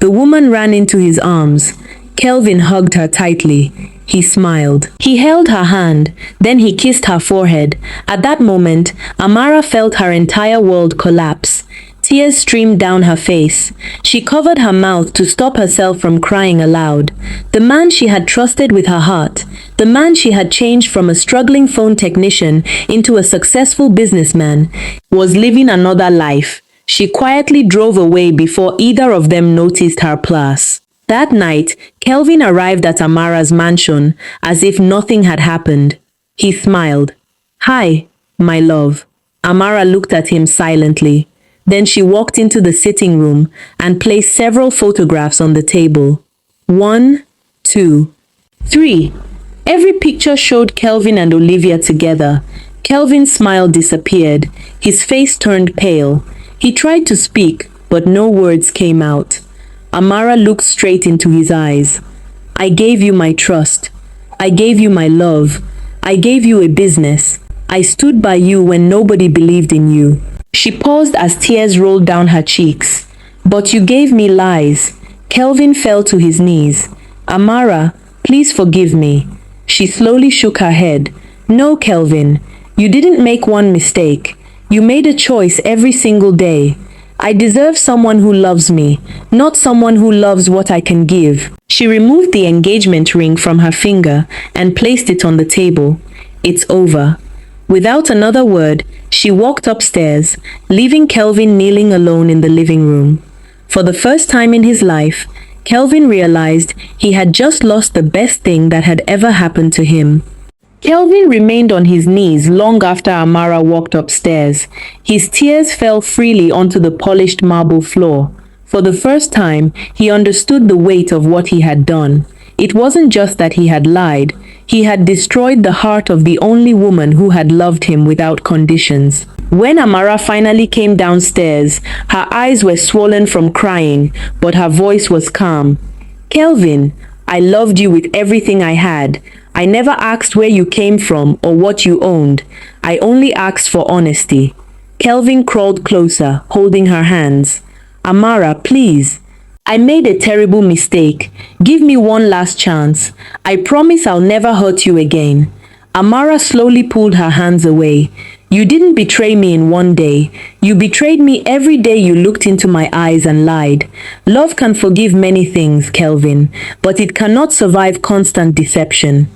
The woman ran into his arms. Kelvin hugged her tightly. He smiled. He held her hand, then he kissed her forehead. At that moment, Amara felt her entire world collapse. Tears streamed down her face. She covered her mouth to stop herself from crying aloud. The man she had trusted with her heart, the man she had changed from a struggling phone technician into a successful businessman, was living another life. She quietly drove away before either of them noticed her plus. That night, Kelvin arrived at Amara's mansion as if nothing had happened. He smiled. "Hi, my love." Amara looked at him silently. Then she walked into the sitting room and placed several photographs on the table. 1, 2, 3. Every picture showed Kelvin and Olivia together. Kelvin's smile disappeared. His face turned pale. He tried to speak, but no words came out. Amara looked straight into his eyes. "I gave you my trust. I gave you my love. I gave you a business. I stood by you when nobody believed in you." She paused as tears rolled down her cheeks. "But you gave me lies." Kelvin fell to his knees. "Amara, please forgive me." She slowly shook her head. "No, Kelvin, you didn't make one mistake. You made a choice every single day. I deserve someone who loves me, not someone who loves what I can give." She removed the engagement ring from her finger and placed it on the table. "It's over." Without another word, she walked upstairs, leaving Kelvin kneeling alone in the living room. For the first time in his life, Kelvin realized he had just lost the best thing that had ever happened to him. Kelvin remained on his knees long after Amara walked upstairs. His tears fell freely onto the polished marble floor. For the first time, he understood the weight of what he had done. It wasn't just that he had lied. He had destroyed the heart of the only woman who had loved him without conditions. When Amara finally came downstairs, her eyes were swollen from crying, but her voice was calm. "Kelvin, I loved you with everything I had. I never asked where you came from or what you owned. I only asked for honesty." Kelvin crawled closer, holding her hands. "Amara, please." I made a terrible mistake. Give me one last chance. I promise I'll never hurt you again. Amara slowly pulled her hands away. You didn't betray me in one day. You betrayed me every day you looked into my eyes and lied. Love can forgive many things, Kelvin, but it cannot survive constant deception.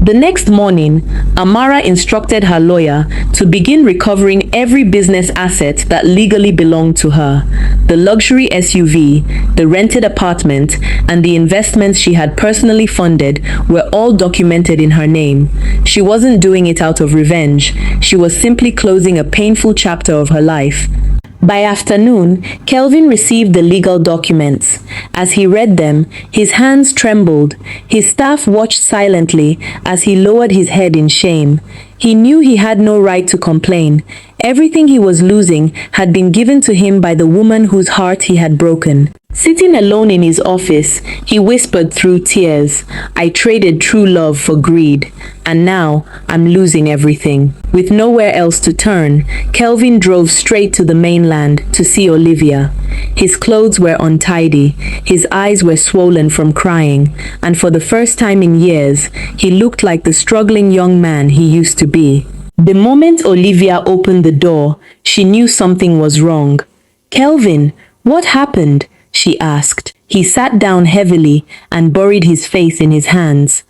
The next morning, Amara instructed her lawyer to begin recovering every business asset that legally belonged to her. The luxury SUV, the rented apartment, and the investments she had personally funded were all documented in her name. She wasn't doing it out of revenge. She was simply closing a painful chapter of her life. By afternoon, Kelvin received the legal documents. As he read them, his hands trembled. His staff watched silently as he lowered his head in shame. He knew he had no right to complain. Everything he was losing had been given to him by the woman whose heart he had broken. Sitting alone in his office, he whispered through tears, I traded true love for greed, and now I'm losing everything. With nowhere else to turn, Kelvin drove straight to the mainland to see Olivia. His clothes were untidy, his eyes were swollen from crying, and for the first time in years, he looked like the struggling young man he used to be. The moment Olivia opened the door, she knew something was wrong. Kelvin, what happened? She asked. He sat down heavily and buried his face in his hands.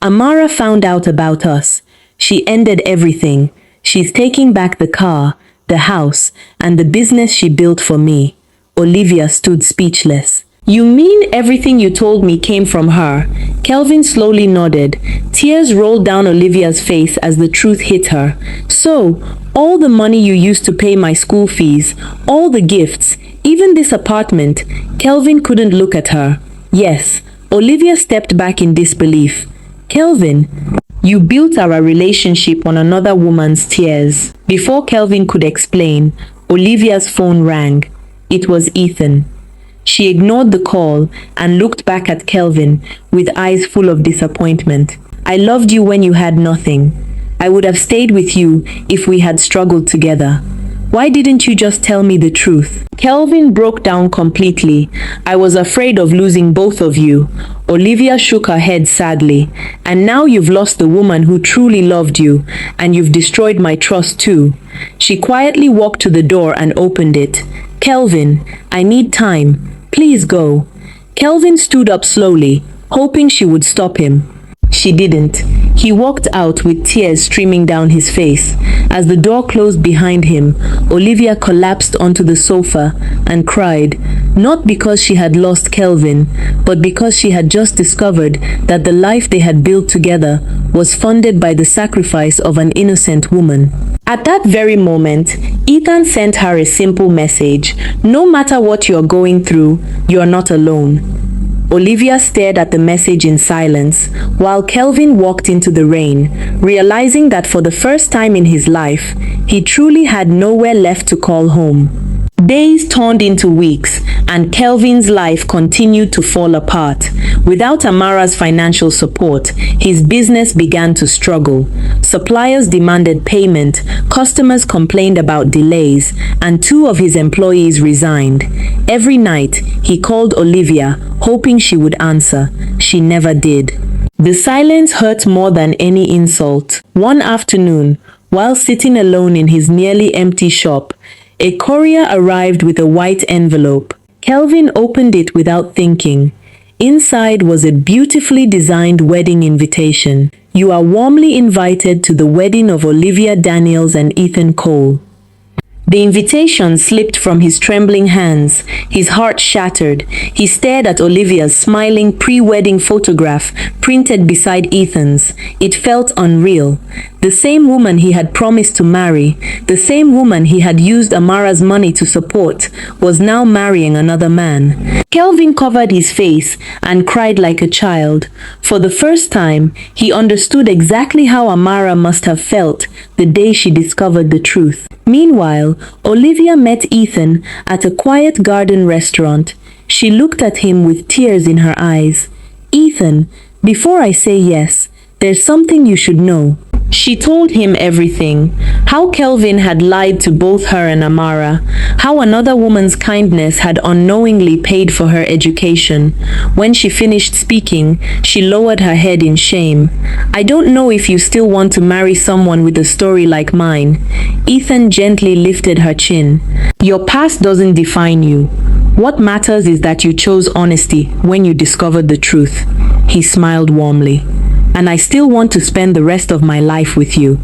Amara found out about us. She ended everything. She's taking back the car, the house, and the business she built for me. Olivia stood speechless. You mean everything you told me came from her? Kelvin slowly nodded. Tears rolled down Olivia's face as the truth hit her. So, all the money you used to pay my school fees, all the gifts, even this apartment. Kelvin couldn't look at her. Yes, Olivia stepped back in disbelief. Kelvin, you built our relationship on another woman's tears. Before Kelvin could explain, Olivia's phone rang. It was Ethan. She ignored the call and looked back at Kelvin with eyes full of disappointment. I loved you when you had nothing. I would have stayed with you if we had struggled together. Why didn't you just tell me the truth? Kelvin broke down completely. I was afraid of losing both of you. Olivia shook her head sadly. And now you've lost the woman who truly loved you, and you've destroyed my trust too. She quietly walked to the door and opened it. Kelvin, I need time. Please go. Kelvin stood up slowly, hoping she would stop him. She didn't. He walked out with tears streaming down his face. As the door closed behind him, Olivia collapsed onto the sofa and cried, not because she had lost Kelvin, but because she had just discovered that the life they had built together was funded by the sacrifice of an innocent woman. At that very moment, Ethan sent her a simple message. No matter what you're going through, you're not alone. Olivia stared at the message in silence, while Kelvin walked into the rain, realizing that for the first time in his life, he truly had nowhere left to call home. Days turned into weeks, and Kelvin's life continued to fall apart. Without Amara's financial support, his business began to struggle. Suppliers demanded payment, customers complained about delays, and 2 of his employees resigned. Every night, he called Olivia, hoping she would answer. She never did. The silence hurt more than any insult. One afternoon, while sitting alone in his nearly empty shop, a courier arrived with a white envelope. Kelvin opened it without thinking. Inside was a beautifully designed wedding invitation. You are warmly invited to the wedding of Olivia Daniels and Ethan Cole. The invitation slipped from his trembling hands. His heart shattered. He stared at Olivia's smiling pre-wedding photograph printed beside Ethan's. It felt unreal. The same woman he had promised to marry, the same woman he had used Amara's money to support, was now marrying another man. Kelvin covered his face and cried like a child. For the first time, he understood exactly how Amara must have felt the day she discovered the truth. Meanwhile, Olivia met Ethan at a quiet garden restaurant. She looked at him with tears in her eyes. Ethan, before I say yes, there's something you should know. She told him everything. How Kelvin had lied to both her and Amara. How another woman's kindness had unknowingly paid for her education. When she finished speaking, she lowered her head in shame. I don't know if you still want to marry someone with a story like mine. Ethan gently lifted her chin. Your past doesn't define you. What matters is that you chose honesty when you discovered the truth. He smiled warmly. And I still want to spend the rest of my life with you.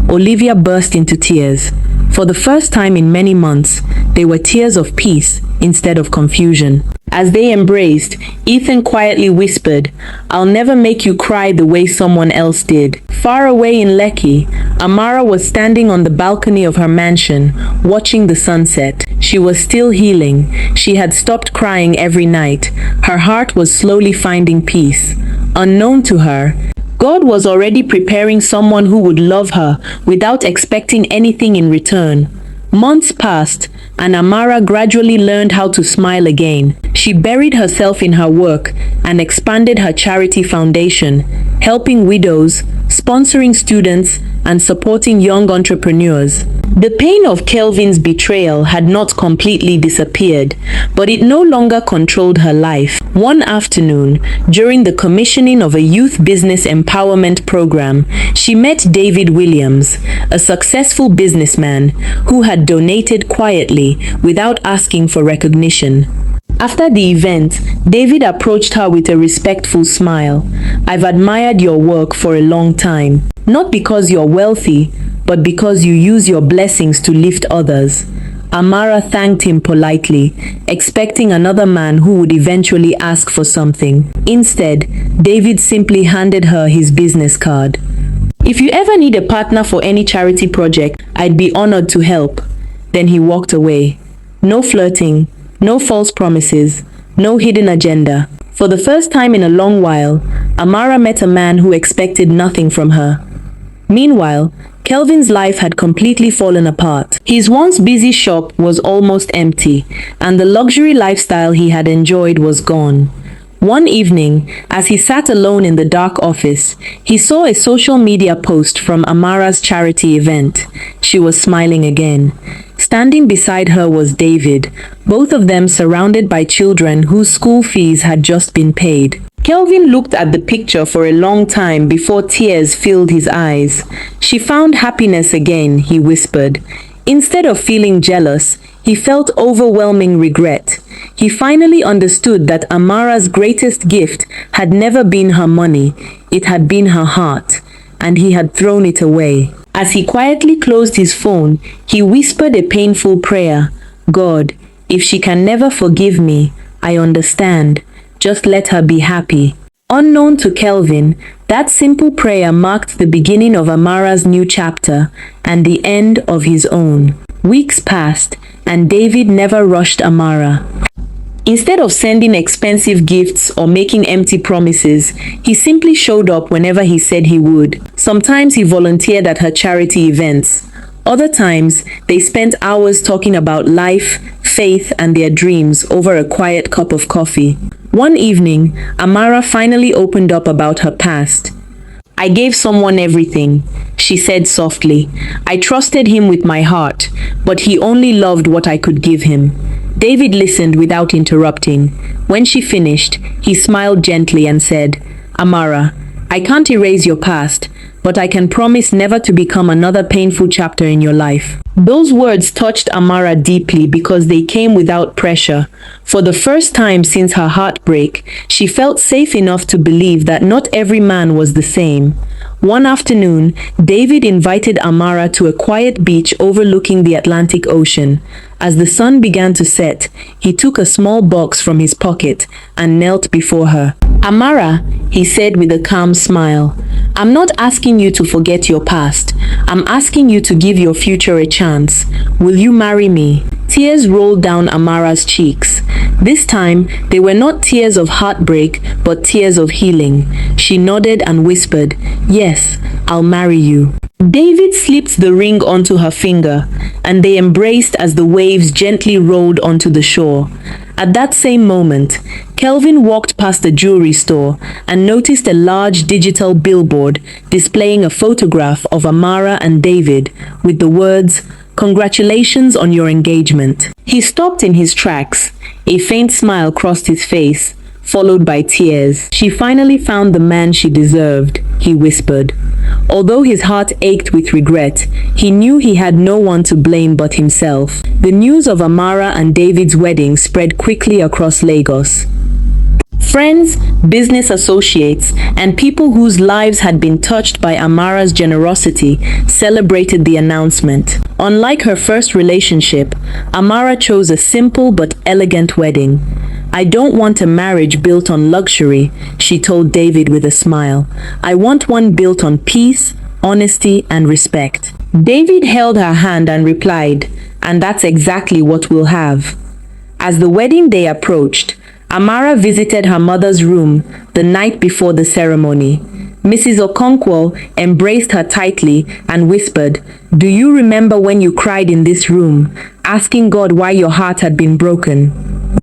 Olivia burst into tears. For the first time in many months, they were tears of peace instead of confusion. As they embraced, Ethan quietly whispered, I'll never make you cry the way someone else did. Far away in Lekki, Amara was standing on the balcony of her mansion, watching the sunset. She was still healing. She had stopped crying every night. Her heart was slowly finding peace. Unknown to her, God was already preparing someone who would love her without expecting anything in return. Months passed, and Amara gradually learned how to smile again. She buried herself in her work and expanded her charity foundation, helping widows, sponsoring students, and supporting young entrepreneurs. The pain of Kelvin's betrayal had not completely disappeared, but it no longer controlled her life. One afternoon, during the commissioning of a youth business empowerment program, she met David Williams, a successful businessman who had donated quietly without asking for recognition. After the event, David approached her with a respectful smile. I've admired your work for a long time, not because you're wealthy, but because you use your blessings to lift others. Amara thanked him politely, expecting another man who would eventually ask for something. Instead, David simply handed her his business card. If you ever need a partner for any charity project, I'd be honored to help. Then he walked away. No flirting, no false promises, no hidden agenda. For the first time in a long while, Amara met a man who expected nothing from her. Meanwhile, Kelvin's life had completely fallen apart. His once busy shop was almost empty, and the luxury lifestyle he had enjoyed was gone. One evening, as he sat alone in the dark office, he saw a social media post from Amara's charity event. She was smiling again. Standing beside her was David, both of them surrounded by children whose school fees had just been paid. Kelvin looked at the picture for a long time before tears filled his eyes. She found happiness again, he whispered. Instead of feeling jealous, he felt overwhelming regret. He finally understood that Amara's greatest gift had never been her money, it had been her heart, and he had thrown it away. As he quietly closed his phone, he whispered a painful prayer. God, if she can never forgive me, I understand. Just let her be happy. Unknown to Kelvin, that simple prayer marked the beginning of Amara's new chapter and the end of his own. Weeks passed, and David never rushed Amara. Instead of sending expensive gifts or making empty promises, he simply showed up whenever he said he would. Sometimes he volunteered at her charity events. Other times, they spent hours talking about life, faith, and their dreams over a quiet cup of coffee. One evening, Amara finally opened up about her past. I gave someone everything, she said softly. I trusted him with my heart, but he only loved what I could give him. David listened without interrupting. When she finished, he smiled gently and said, Amara, I can't erase your past, but I can promise never to become another painful chapter in your life. Those words touched Amara deeply because they came without pressure. For the first time since her heartbreak, she felt safe enough to believe that not every man was the same. One afternoon, David invited Amara to a quiet beach overlooking the Atlantic Ocean. As the sun began to set, he took a small box from his pocket and knelt before her. Amara, he said with a calm smile, I'm not asking you to forget your past. I'm asking you to give your future a chance. Will you marry me? Tears rolled down Amara's cheeks. This time, they were not tears of heartbreak, but tears of healing. She nodded and whispered, Yes, I'll marry you. David slipped the ring onto her finger, and they embraced as the waves gently rolled onto the shore. At that same moment, Kelvin walked past a jewelry store and noticed a large digital billboard displaying a photograph of Amara and David with the words, "Congratulations on your engagement." He stopped in his tracks. A faint smile crossed his face, followed by tears. "She finally found the man she deserved," he whispered. Although his heart ached with regret, he knew he had no one to blame but himself. The news of Amara and David's wedding spread quickly across Lagos. Friends, business associates, and people whose lives had been touched by Amara's generosity celebrated the announcement. Unlike her first relationship, Amara chose a simple but elegant wedding. "I don't want a marriage built on luxury," she told David with a smile. "I want one built on peace, honesty, and respect." David held her hand and replied, "And that's exactly what we'll have." As the wedding day approached, Amara visited her mother's room the night before the ceremony. Mrs. Okonkwo embraced her tightly and whispered, "Do you remember when you cried in this room, asking God why your heart had been broken?"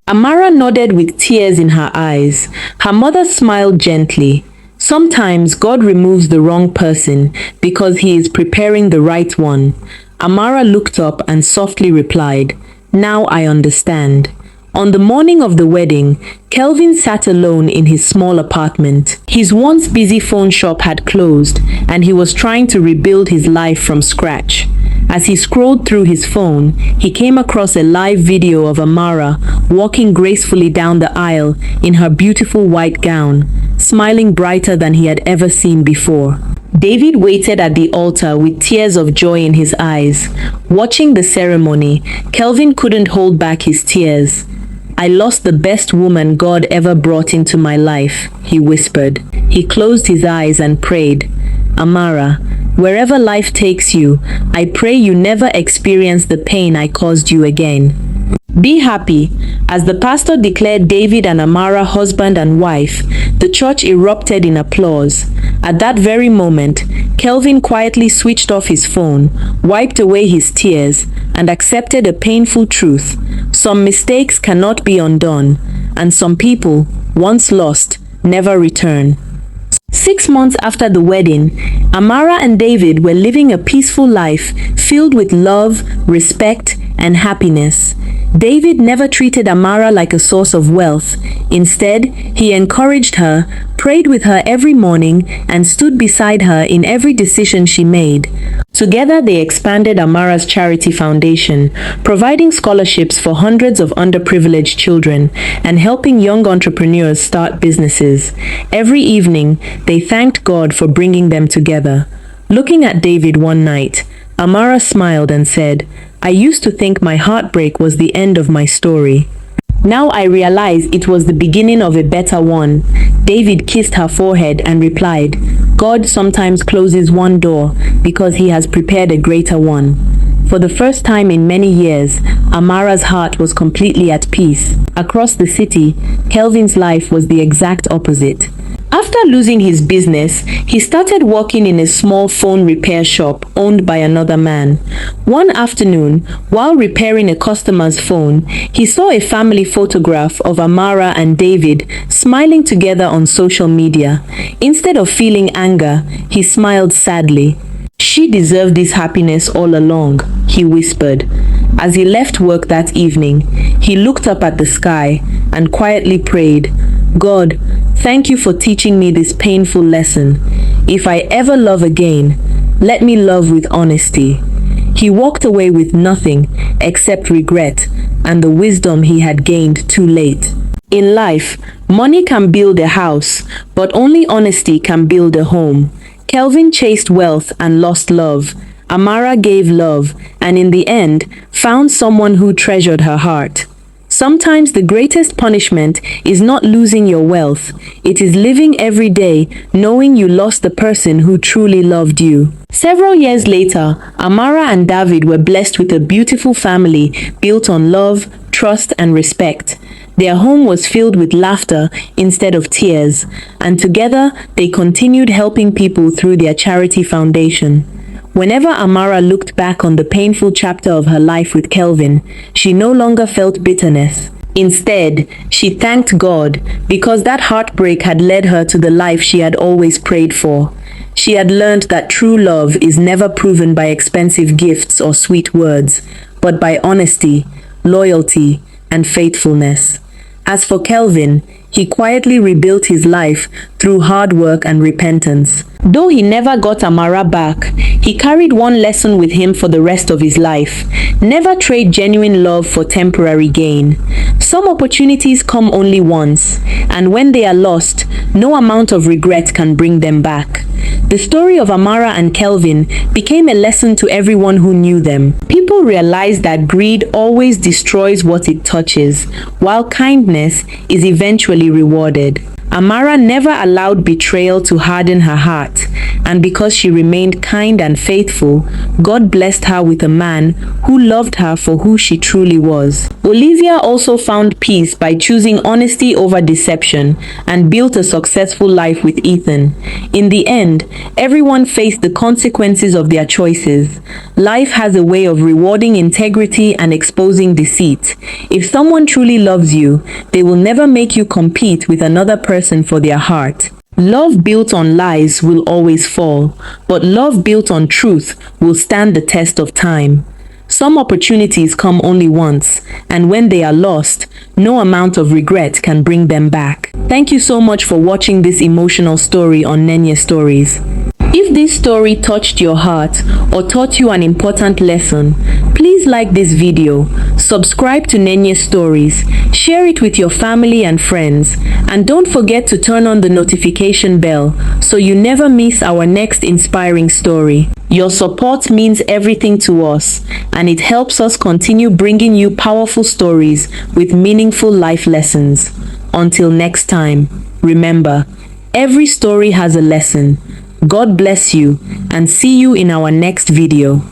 Amara nodded with tears in her eyes. Her mother smiled gently. "Sometimes God removes the wrong person because he is preparing the right one." Amara looked up and softly replied, "Now I understand." On the morning of the wedding, Kelvin sat alone in his small apartment. His once busy phone shop had closed, and he was trying to rebuild his life from scratch. As he scrolled through his phone, he came across a live video of Amara walking gracefully down the aisle in her beautiful white gown, smiling brighter than he had ever seen before. David waited at the altar with tears of joy in his eyes. Watching the ceremony, Kelvin couldn't hold back his tears. "I lost the best woman God ever brought into my life," he whispered. He closed his eyes and prayed, "Amara, wherever life takes you, I pray you never experience the pain I caused you again. Be happy." As the pastor declared David and Amara husband and wife, the church erupted in applause. At that very moment, Kelvin quietly switched off his phone, wiped away his tears, and accepted a painful truth. Some mistakes cannot be undone, and some people, once lost, never return. 6 months after the wedding, Amara and David were living a peaceful life filled with love, respect, and happiness. David never treated Amara like a source of wealth. Instead, he encouraged her, prayed with her every morning, and stood beside her in every decision she made. Together, they expanded Amara's charity foundation, providing scholarships for hundreds of underprivileged children and helping young entrepreneurs start businesses. Every evening, they thanked God for bringing them together. Looking at David one night, Amara smiled and said, "I used to think my heartbreak was the end of my story. Now I realize it was the beginning of a better one." David kissed her forehead and replied, "God sometimes closes one door because he has prepared a greater one." For the first time in many years, Amara's heart was completely at peace. Across the city, Kelvin's life was the exact opposite. After losing his business, he started working in a small phone repair shop owned by another man. One afternoon, while repairing a customer's phone, he saw a family photograph of Amara and David smiling together on social media. Instead of feeling anger, he smiled sadly. "She deserved this happiness all along," he whispered. As he left work that evening, he looked up at the sky and quietly prayed, "God, thank you for teaching me this painful lesson. If I ever love again, let me love with honesty." He walked away with nothing except regret and the wisdom he had gained too late. In life, money can build a house, but only honesty can build a home. Kelvin chased wealth and lost love. Amara gave love and in the end found someone who treasured her heart. Sometimes the greatest punishment is not losing your wealth. It is living every day knowing you lost the person who truly loved you. Several years later, Amara and David were blessed with a beautiful family built on love, trust, and respect. Their home was filled with laughter instead of tears, and together they continued helping people through their charity foundation. Whenever Amara looked back on the painful chapter of her life with Kelvin, she no longer felt bitterness. Instead, she thanked God because that heartbreak had led her to the life she had always prayed for. She had learned that true love is never proven by expensive gifts or sweet words, but by honesty, loyalty, and faithfulness. As for Kelvin, he quietly rebuilt his life through hard work and repentance. Though he never got Amara back, he carried one lesson with him for the rest of his life. Never trade genuine love for temporary gain. Some opportunities come only once, and when they are lost, no amount of regret can bring them back. The story of Amara and Kelvin became a lesson to everyone who knew them. People realized that greed always destroys what it touches, while kindness is eventually rewarded. Amara never allowed betrayal to harden her heart, and because she remained kind and faithful, God blessed her with a man who loved her for who she truly was. Olivia also found peace by choosing honesty over deception and built a successful life with Ethan. In the end, everyone faced the consequences of their choices. Life has a way of rewarding integrity and exposing deceit. If someone truly loves you, they will never make you compete with another person for their heart. Love built on lies will always fall, but love built on truth will stand the test of time. Some opportunities come only once, and when they are lost, no amount of regret can bring them back. Thank you so much for watching this emotional story on Nenya Stories. If this story touched your heart or taught you an important lesson, please like this video, subscribe to Nenya Stories, share it with your family and friends, and don't forget to turn on the notification bell so you never miss our next inspiring story. Your support means everything to us, and it helps us continue bringing you powerful stories with meaningful life lessons. Until next time, remember, every story has a lesson. God bless you, and see you in our next video.